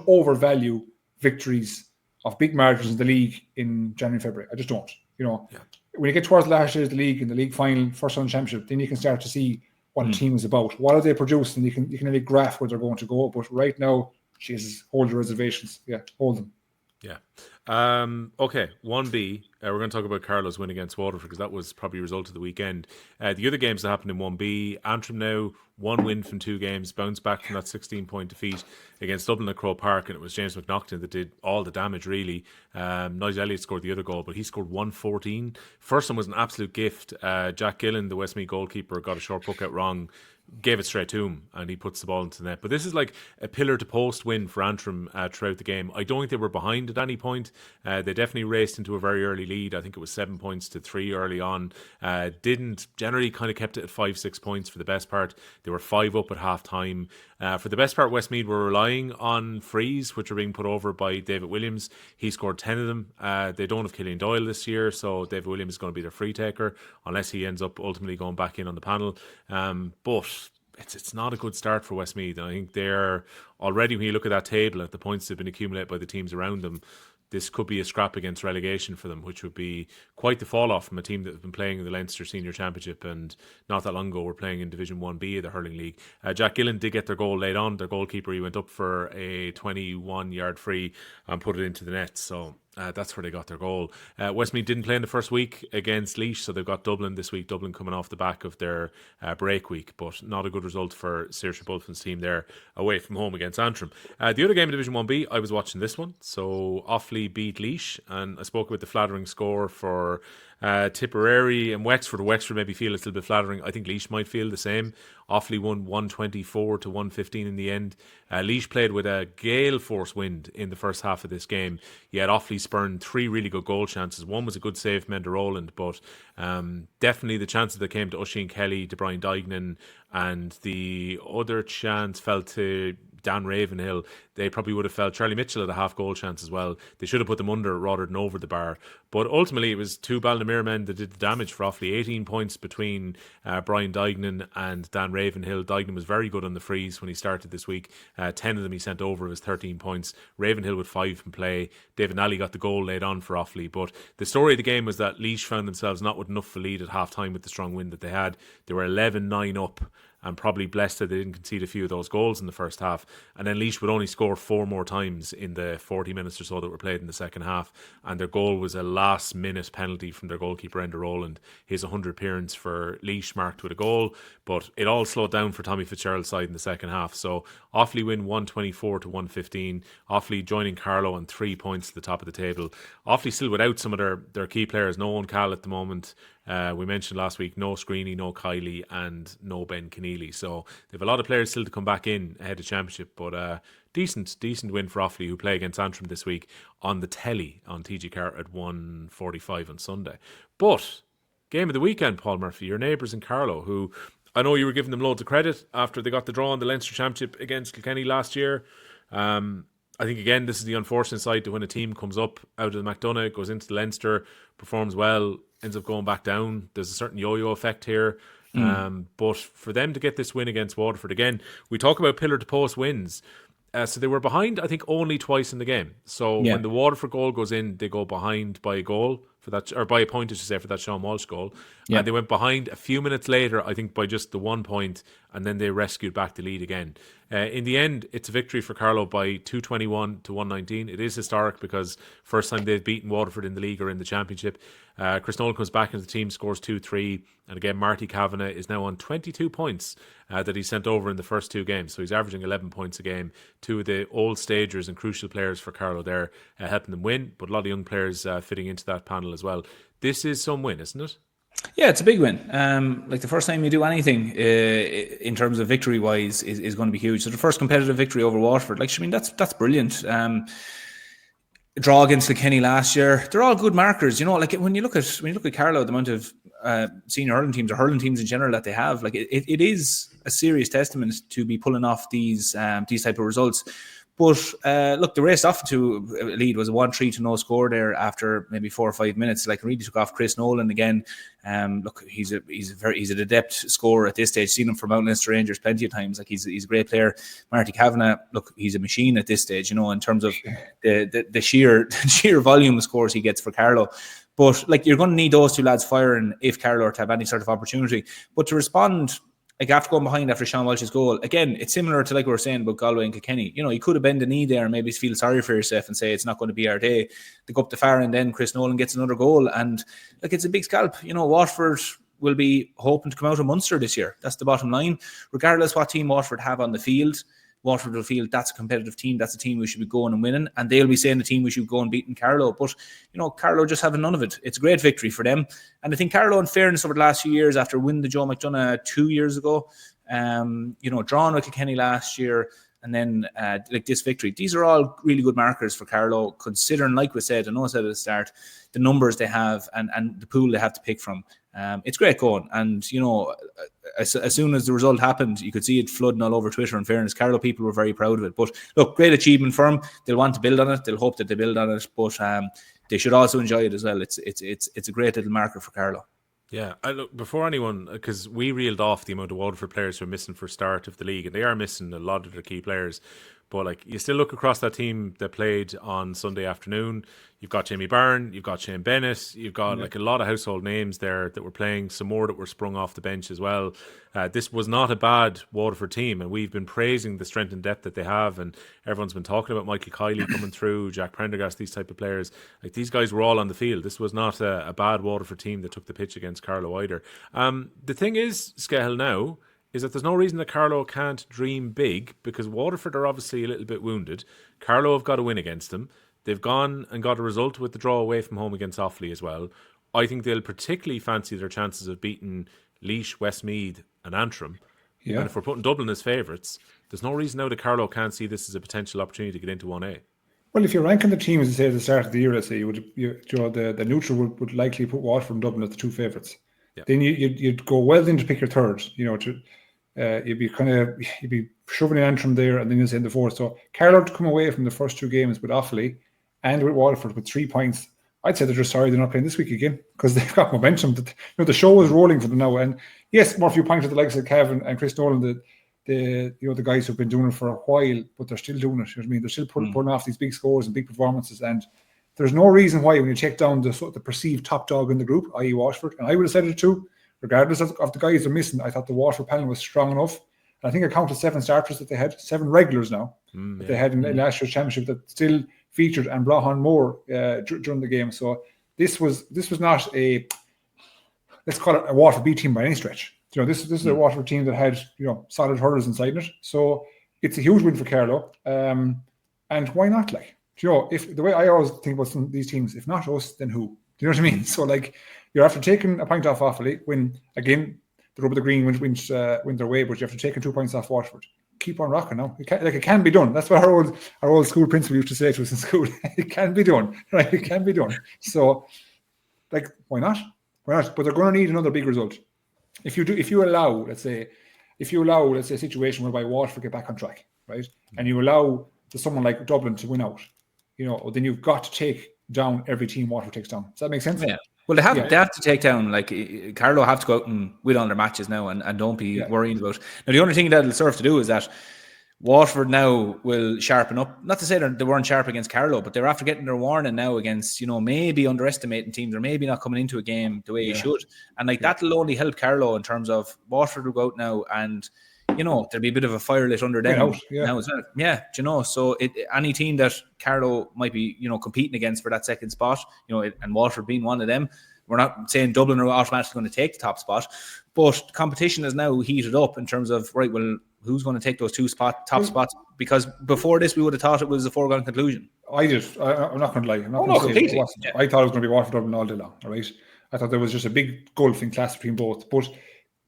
overvalue victories of big margins in the league in January, February. I just don't. You know, when you get towards last year's league, in the league final, first round championship, then you can start to see what a team is about. What are they producing? You can really graph where they're going to go. But right now, Jesus, hold your reservations. Yeah, hold them. Yeah. Okay, 1B. We're going to talk about Carlow's win against Waterford because that was probably a result of the weekend. The other games that happened in 1B, Antrim now 1 win from 2 games, bounced back from that 16-point defeat against Dublin at Croke Park, and it was James McNaughton that did all the damage, really. Nigel Elliott scored the other goal, but he scored 114. First one was an absolute gift. Jack Gillen, the Westmeath goalkeeper, got a short puck out wrong, gave it straight to him, and he puts the ball into the net. But this is like a pillar-to-post win for Antrim throughout the game. I don't think they were behind at any point. They definitely raced into a very early lead. I think it was 7 points to 3 early on. Didn't generally kind of kept it at 5-6 points for the best part. They were 5 up at half time. For the best part, Westmeath were relying on frees, which were being put over by David Williams. He scored 10 of them. They don't have Killian Doyle this year, so David Williams is going to be their free taker unless he ends up ultimately going back in on the panel. But it's not a good start for Westmeath. I think they're already, when you look at that table, at the points that have been accumulated by the teams around them, this could be a scrap against relegation for them, which would be quite the fall off from a team that have been playing in the Leinster Senior Championship and not that long ago were playing in Division 1B of the Hurling League. Jack Gillen did get their goal late on. Their goalkeeper, he went up for a 21-yard free and put it into the net. So that's where they got their goal. Westmeath didn't play in the first week against Laois, so they've got Dublin this week. Dublin coming off the back of their break week, but not a good result for Saoirse Bulfin's team there away from home against Antrim. The other game in Division 1B, I was watching this one. So Offaly beat Laois, and I spoke about the flattering score for Tipperary and Wexford. Wexford maybe feel it's a little bit flattering. I think Laois might feel the same. Offaly won 124 to 115 in the end. Laois played with a gale force wind in the first half of this game. Yet Offaly spurned 3 really good goal chances. One was a good save from Enda Rowland, but definitely the chances that came to Oisin Kelly, to Brian Dignan, and the other chance fell to Dan Ravenhill. They probably would have felt Charlie Mitchell had a half goal chance as well. They should have put them under rather than over the bar. But ultimately it was 2 Ballymere men that did the damage for Offaly. 18 points between Brian Dignan and Dan Ravenhill. Dignan was very good on the frees when he started this week. 10 of them he sent over with 13 points. Ravenhill with 5 from play. David Nally got the goal laid on for Offaly. But the story of the game was that Laois found themselves not with enough of a lead at half time with the strong wind that they had. They were 11-9 up, and probably blessed that they didn't concede a few of those goals in the first half. And then Laois would only score 4 more times in the 40 minutes or so that were played in the second half. And their goal was a last-minute penalty from their goalkeeper, Enda Rowland. His 100 appearance for Laois marked with a goal. But it all slowed down for Tommy Fitzgerald's side in the second half. So Offaly win 124 to 115. Offaly joining Carlow on 3 points to the top of the table. Offaly still without some of their key players. No Owen Cal at the moment. We mentioned last week, no Screeney, no Kiley, and no Ben Keneally. So they have a lot of players still to come back in ahead of championship, but decent win for Offaly, who play against Antrim this week on the telly on TG Carr at 1:45 on Sunday. But game of the weekend, Paul Murphy, your neighbours in Carlow, who I know you were giving them loads of credit after they got the draw in the Leinster Championship against Kilkenny last year. I think, again, this is the unfortunate side to when a team comes up out of the McDonagh, goes into the Leinster, performs well, ends up going back down. There's a certain yo-yo effect here. But for them to get this win against Waterford, again, we talk about pillar-to-post wins. So they were behind, I think, only twice in the game. So when the Waterford goal goes in, they go behind by a goal for that, or by a point, I should say, for that Sean Walsh goal. And they went behind a few minutes later, I think, by just the 1 point, and then they rescued back the lead again. In the end, it's a victory for Carlow by 221 to 119. It is historic because first time they've beaten Waterford in the league or in the championship. Chris Nolan comes back into the team, scores 2-3, and again Marty Kavanagh is now on 22 points that he sent over in the first 2 games, so he's averaging 11 points a game. 2 of the old stagers and crucial players for Carlow there, helping them win, but a lot of young players fitting into that panel as well. This is some win, isn't it? Yeah, it's a big win. Like the first time you do anything in terms of victory wise is going to be huge. So the first competitive victory over Waterford, like, I mean, that's brilliant. Draw against Kilkenny last year, they're all good markers. You know, like when you look at Carlow, the amount of senior hurling teams or hurling teams in general that they have, like it is a serious testament to be pulling off these type of results. But look, the race off to lead was a 1-3 to no score there after maybe 4 or 5 minutes. Like, really took off Chris Nolan again. Look, he's an adept scorer at this stage. Seen him for Mount Leinster Rangers plenty of times. Like, he's a great player. Marty Kavanagh, look, he's a machine at this stage. You know, in terms of the sheer volume of scores he gets for Carlow. But like, you're going to need those two lads firing if Carlow are to have any sort of opportunity. But to respond, like, after going behind after Sean Walsh's goal, again, it's similar to like we were saying about Galway and Kilkenny. You know, you could have bent the knee there and maybe feel sorry for yourself and say it's not going to be our day. They go up the far and then Chris Nolan gets another goal. And like, it's a big scalp. You know, Waterford will be hoping to come out of Munster this year. That's the bottom line. Regardless what team Waterford have on the field, Waterford will feel that's a competitive team. That's a team we should be going and winning. And they'll be saying the team we should go and beating Carlow. But, you know, Carlow just having none of it. It's a great victory for them. And I think Carlow, in fairness, over the last few years, after winning the Joe McDonagh 2 years ago, you know, drawn with Kilkenny last year, and then like this victory, these are all really good markers for Carlow, considering, like we said, I know I said at the start, the numbers they have and the pool they have to pick from. It's great going. And, you know, as soon as the result happened, you could see it flooding all over Twitter. In fairness, Carlow people were very proud of it. But look, great achievement for them. They'll want to build on it. They'll hope that they build on it. But they should also enjoy it as well. It's a great little marker for Carlow. Yeah, look, before anyone, because we reeled off the amount of Waterford players who are missing for start of the league, and they are missing a lot of their key players. But like, you still look across that team that played on Sunday afternoon. You've got Jamie Byrne, you've got Shane Bennett, you've got like a lot of household names there that were playing, some more that were sprung off the bench as well. This was not a bad Waterford team, and we've been praising the strength and depth that they have, and everyone's been talking about Michael Kiley coming through, Jack Prendergast, these type of players. Like, these guys were all on the field. This was not a bad Waterford team that took the pitch against Carlow either. The thing is, Skehill, now, is that there's no reason that Carlow can't dream big, because Waterford are obviously a little bit wounded. Carlow have got to win against them. They've gone and got a result with the draw away from home against Offaly as well. I think they'll particularly fancy their chances of beating Laois, Westmeath and Antrim. Yeah. And if we're putting Dublin as favourites, there's no reason now that Carlow can't see this as a potential opportunity to get into 1A. Well, if you're ranking the teams, as I say at the start of the year, let's say, the neutral would likely put Waterford and Dublin as the two favourites. Yeah. Then you'd go well in to pick your third. You know, you'd be shoving in Antrim there, and then you'll say in the fourth. So Carlow to come away from the first two games with Offaly and with Waterford with 3 points, I'd say they're just sorry they're not playing this week again, because they've got momentum. That, you know, the show is rolling for them now. And yes, Murphy pointed to the likes of Kevin and Chris Nolan, the guys who've been doing it for a while, but they're still doing it. You know what I mean? They're still pulling off these big scores and big performances. And there's no reason why, when you check down the perceived top dog in the group, i.e. Waterford, and I would have said it too, regardless of the guys they're missing, I thought the Waterford panel was strong enough. And I think I counted 7 starters that they had, 7 regulars now that they had in last year's championship that still featured and brought on more during the game. So this was not a, let's call it a Waterford B team by any stretch. You know, this is a Waterford team that had, you know, solid hurlers inside it. So it's a huge win for Carlow. And why not? Like, you know, if the way I always think about some of these teams, if not us, then who? Do you know what I mean? So like, you're after taking a point off Offaly, when again the rub of the green went their way, but you have to take 2 points off Waterford. Keep on rocking now. It can be done. That's what our old school principal used to say to us in school. It can be done, right? It can be done. So, like, why not? Why not? But they're going to need another big result. If you allow, let's say, a situation whereby Waterford get back on track, right, and you allow someone like Dublin to win out, you know, then you've got to take down every team Waterford takes down. Does that make sense? Yeah. Well, they have to take down, like, Carlow have to go out and win on their matches now and don't be worrying about. Now, the only thing that it'll serve to do is that Waterford now will sharpen up. Not to say they weren't sharp against Carlow, but they're after getting their warning now against, you know, maybe underestimating teams or maybe not coming into a game the way you should. And like that'll only help Carlow in terms of Waterford will go out now and, you know, there'll be a bit of a fire lit under them now as well. Yeah, do you know? So any team that Carlow might be, you know, competing against for that second spot, you know, and Waterford being one of them, we're not saying Dublin are automatically going to take the top spot, but competition is now heated up in terms of, right, well, who's going to take those top spots? Because before this, we would have thought it was a foregone conclusion. I'm not going to lie. I thought it was going to be Waterford Dublin all day long, all right? I thought there was just a big gulf in class between both. But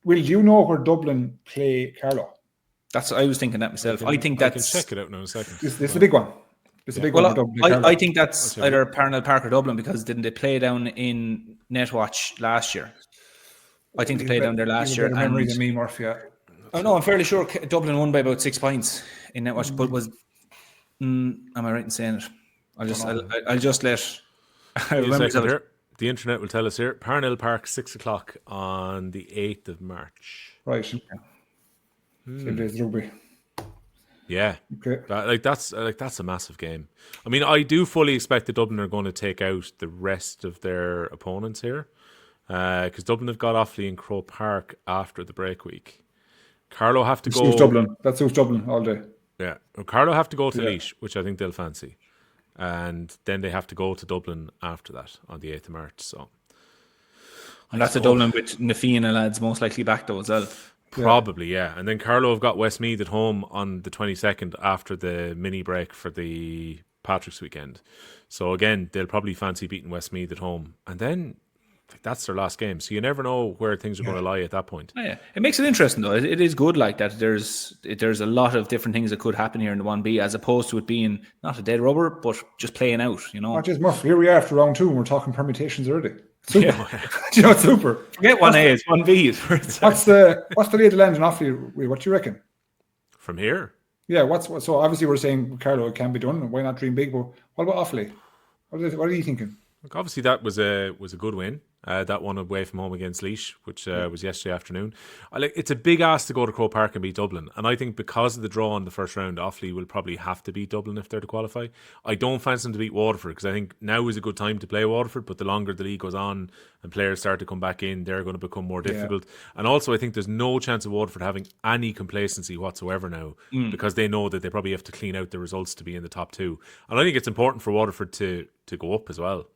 Will, do you know where Dublin play Carlow? That's I was thinking that myself. I think that's. I can check it out now in a second. This is the big one. This is a big one. Well, I think that's either Parnell Park or Dublin, because didn't they play down in Netwatch last year? I think they played down there last year. Memory than me, Murphy. Yeah. Oh no, I'm fairly sure Dublin won by about 6 points in Netwatch, but was. Am I right in saying it? I'll just let. I remember here. The internet will tell us here. Parnell Park, 6 o'clock on the 8th of March. Right. Same day as rugby. Yeah. Okay. That's a massive game. I mean, I do fully expect that Dublin are going to take out the rest of their opponents here, because Dublin have got Offaly and Croke Park after the break week. Carlow have to go. That suits Dublin all day. Yeah. Carlow have to go to Laois, which I think they'll fancy. And then they have to go to Dublin after that on the 8th of March. So, and that's a Dublin with Nafina lads most likely back though as well. Probably, yeah. And then Carlow have got Westmeath at home on the 22nd after the mini break for the Patrick's weekend. So again, they'll probably fancy beating Westmeath at home. And then that's their last game. So you never know where things are going to lie at that point. Oh, yeah. It makes it interesting though. It is good like that. There's a lot of different things that could happen here in the 1B, as opposed to it being not a dead rubber, but just playing out, you know. Not just Murphy. Here we are after round 2 and we're talking permutations already. Super. Yeah. Do you know, it's super. Forget 1A, it's 1B. What's the lay of the land in Offaly? What do you reckon? From here? Yeah, so obviously we're saying Carlow, it can be done. Why not dream big? But what about Offaly? What are you thinking? Look, obviously that was a good win. That one away from home against Laois, which was yesterday afternoon. It's a big ask to go to Croke Park and beat Dublin. And I think because of the draw in the first round, Offaly will probably have to beat Dublin if they're to qualify. I don't fancy them to beat Waterford, because I think now is a good time to play Waterford, but the longer the league goes on and players start to come back in, they're going to become more difficult. Yeah. And also I think there's no chance of Waterford having any complacency whatsoever now, because they know that they probably have to clean out the results to be in the top 2. And I think it's important for Waterford to go up as well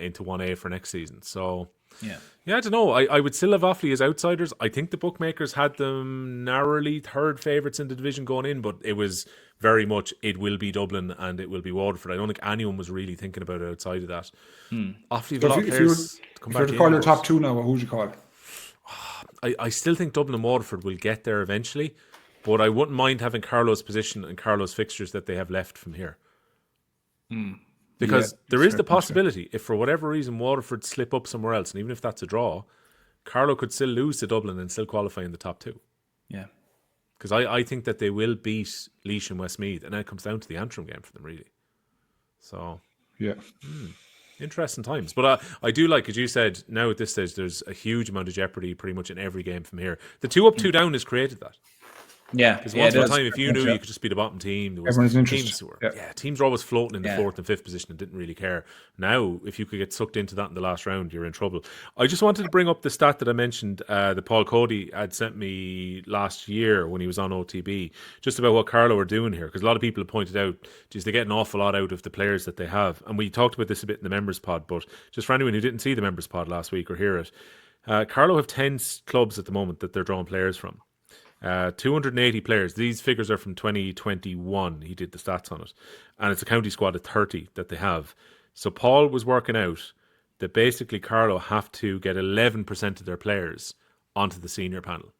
into 1A for next season. So yeah, I don't know. I would still have Offaly as outsiders. I think the bookmakers had them narrowly third favourites in the division going in, but it was very much it will be Dublin and it will be Waterford. I don't think anyone was really thinking about it outside of that. Offaly have a lot of players to come back in. If you were to call your top 2 now, who would you call? I still think Dublin and Waterford will get there eventually, but I wouldn't mind having Carlow's position and Carlow's fixtures that they have left from here. Because there is the possibility, if for whatever reason Waterford slip up somewhere else, and even if that's a draw, Carlow could still lose to Dublin and still qualify in the top 2. Yeah. Because I think that they will beat Laois and Westmeath, and then it comes down to the Antrim game for them, really. So, yeah. Interesting times. But I do like, as you said, now at this stage, there's a huge amount of jeopardy pretty much in every game from here. The 2 up, 2 down has created that. Yeah, because once upon a time, if you knew you could just be the bottom team, there was teams were always floating in the 4th and 5th position and didn't really care. Now, if you could get sucked into that in the last round, you're in trouble. I just wanted to bring up the stat that I mentioned that Paul Cody had sent me last year when he was on OTB, just about what Carlow are doing here, because a lot of people have pointed out, geez, they get an awful lot out of the players that they have. And we talked about this a bit in the members pod, but just for anyone who didn't see the members pod last week or hear it, Carlow have 10 clubs at the moment that they're drawing players from. 280 players. These figures are from 2021. He did the stats on it, and it's a county squad of 30 that they have. So Paul was working out that basically Carlow have to get 11% of their players onto the senior panel.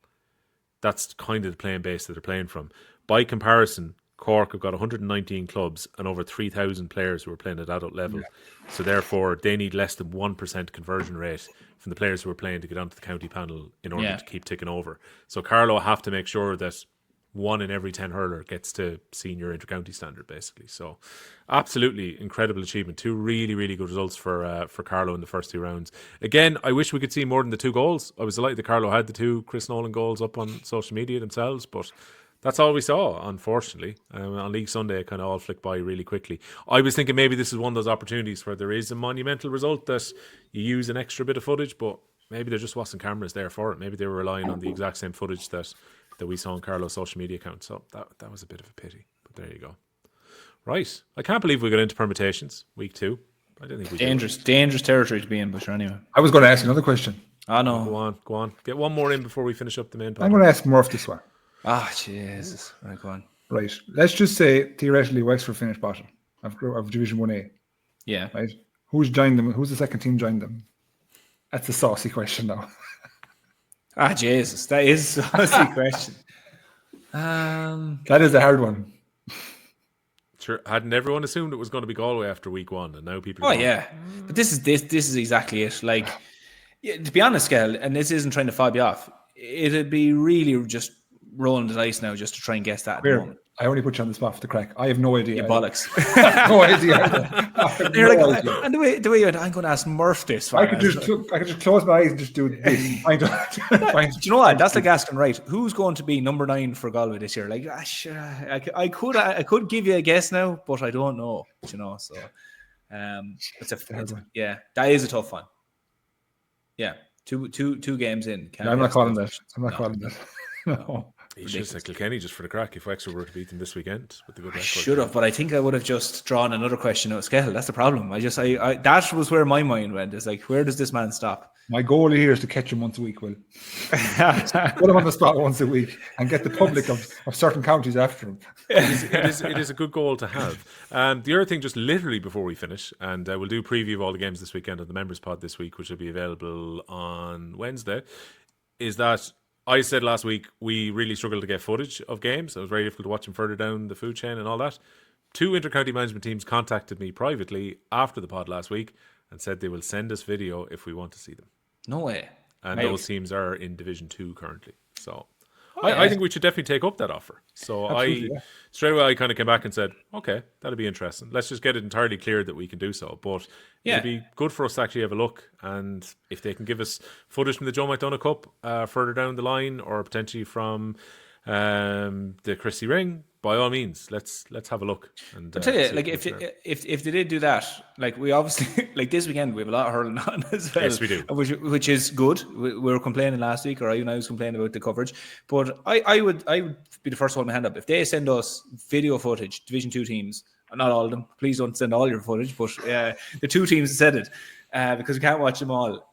That's kind of the playing base that they're playing from. By comparison, Cork have got 119 clubs and over 3,000 players who are playing at adult level. So therefore, they need less than 1% conversion rate from the players who are playing to get onto the county panel in order to keep ticking over. So Carlow have to make sure that 1 in every 10 hurler gets to senior inter-county standard, basically. So absolutely incredible achievement. 2 really, really good results for Carlow in the first 2 rounds. Again, I wish we could see more than the 2 goals. I was delighted that Carlow had the 2 Chris Nolan goals up on social media themselves, but that's all we saw, unfortunately. On League Sunday, it kind of all flicked by really quickly. I was thinking maybe this is one of those opportunities where there is a monumental result that you use an extra bit of footage, but maybe there just wasn't cameras there for it. Maybe they were relying on the exact same footage that we saw on Carlow's social media account. So that was a bit of a pity. But there you go. Right. I can't believe we got into permutations, week 2. I don't think we dangerous territory to be in, but sure, anyway. I was going to ask another question. Oh, no. Go on. Get one more in before we finish up the main podcast. I'm going to ask Murph this one. Jesus. Right, go on. Right. Let's just say, theoretically, Wexford finished bottom of Division 1A. Yeah. Right. Who's joined them? Who's the second team joined them? That's a saucy question now. Jesus, that is a saucy question. That is a hard one. Sure, hadn't everyone assumed it was going to be Galway after week 1, and now people. Oh yeah, but this is exactly it. Like, to be honest, Skehill, and this isn't trying to fob you off. It'd be really just rolling the dice now, just to try and guess that. At the moment. I only put you on the spot for the crack. I have no idea. Bollocks. No idea. idea. And the way you went, I'm going to ask Murph this. I could just close my eyes and just do this. Do you know what? That's like asking, right, who's going to be number 9 for Galway this year? Like, I could give you a guess now, but I don't know. You know, so that is a tough one. Yeah, two games in. No, I'm not calling that. Calling that. No. You should have said Kilkenny just for the crack if Wexford were to beat them this weekend with the good record. Should have, but I think I would have just drawn another question out of Skehill. That's the problem. I that was where my mind went. It's like, where does this man stop? My goal here is to catch him once a week, Will. Put him on the spot once a week and get the public of certain counties after him. It is a good goal to have. The other thing, just literally before we finish, and we'll do a preview of all the games this weekend on the Members Pod this week, which will be available on Wednesday, is that I said last week we really struggled to get footage of games. It was very difficult to watch them further down the food chain and all that. 2 inter-county management teams contacted me privately after the pod last week and said they will send us video if we want to see them. No way. And those teams are in Division 2 currently. So I think we should definitely take up that offer. So straight away I kind of came back and said, okay, that'll be interesting. Let's just get it entirely cleared that we can do so. But it'd be good for us to actually have a look. And if they can give us footage from the Joe McDonagh Cup further down the line, or potentially from the Christie Ring, by all means, let's have a look. And I'll tell you, like, if they did do that, like, we obviously, like, this weekend we have a lot of hurling on as well. Yes, we do. Which is good. We were complaining last week, or I was complaining about the coverage. But I would be the first one to hand up. If they send us video footage, Division 2 teams, not all of them, please don't send all your footage, but the 2 teams that said it, because we can't watch them all,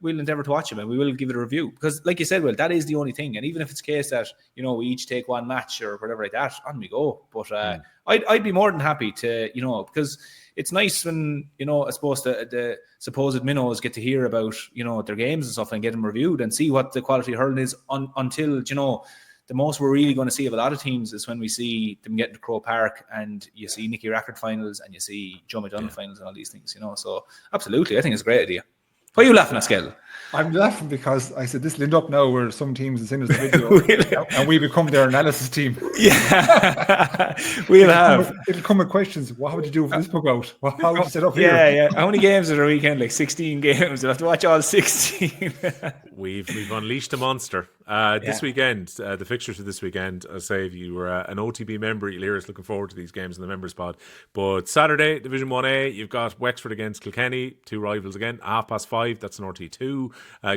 we'll endeavour to watch them and we will give it a review. Because, like you said, Will, that is the only thing. And even if it's a case that, you know, we each take one match or whatever like that, on we go. But I'd be more than happy to, you know, because it's nice when, you know, I suppose the supposed minnows get to hear about, you know, their games and stuff and get them reviewed and see what the quality of hurling is until, you know, the most we're really going to see of a lot of teams is when we see them get to Croke Park and you see Nicky Rackard finals and you see Joe McDonagh finals and all these things, you know. So absolutely, I think it's a great idea. Why are you laughing at, Skehill? I'm laughing because I said this will end up now where some teams will send us the video and we become their analysis team. Yeah, we'll have. It'll come with questions. What would you do if this book out? How would you set up here? Yeah. How many games are there a weekend? Like 16 games. You'll have to watch all 16. We've unleashed a monster. This weekend, the fixtures for this weekend, I say if you were an OTB member, you'll hear us looking forward to these games in the Members Pod. But Saturday, Division 1A, you've got Wexford against Kilkenny, 2 rivals again, 5:30, that's an RT2.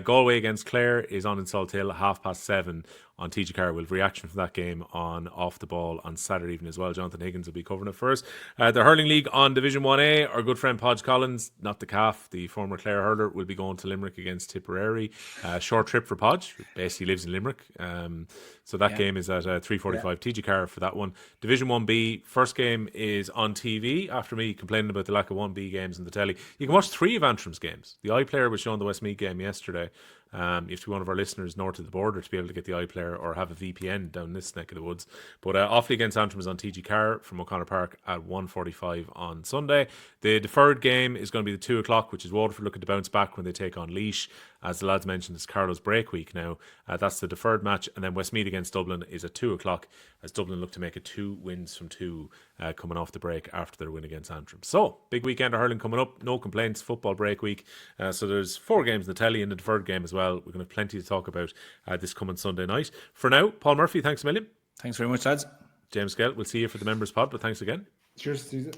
Galway against Clare is on in Salthill, 7:30 on TG4. We'll have reaction from that game on Off the Ball on Saturday evening as well. Jonathan Higgins will be covering it first. The Hurling League on Division 1A, our good friend Podge Collins, not the calf, the former Clare hurler, will be going to Limerick against Tipperary. Short trip for Podge, basically lives in Limerick. So that game is at 3:45 TG4 for that one. Division 1B, first game is on TV after me complaining about the lack of 1B games on the telly. You can watch 3 of Antrim's games. The iPlayer was showing the Westmeath game yesterday. You have to be one of our listeners north of the border to be able to get the iPlayer or have a VPN down this neck of the woods. But Offaly against Antrim is on TG Carr from O'Connor Park at 1:45 on Sunday. The deferred game is going to be the 2 o'clock, which is Waterford looking to bounce back when they take on Laois. As the lads mentioned, it's Carlow's break week now. That's the deferred match. And then Westmeath against Dublin is at 2 o'clock as Dublin look to make it 2 wins from 2 coming off the break after their win against Antrim. So, big weekend of hurling coming up. No complaints, football break week. So there's 4 games in the telly and the deferred game as well. We're going to have plenty to talk about this coming Sunday night. For now, Paul Murphy, thanks a million. Thanks very much, lads. James Skehill, we'll see you for the Members Pod, but thanks again. Cheers, Deise.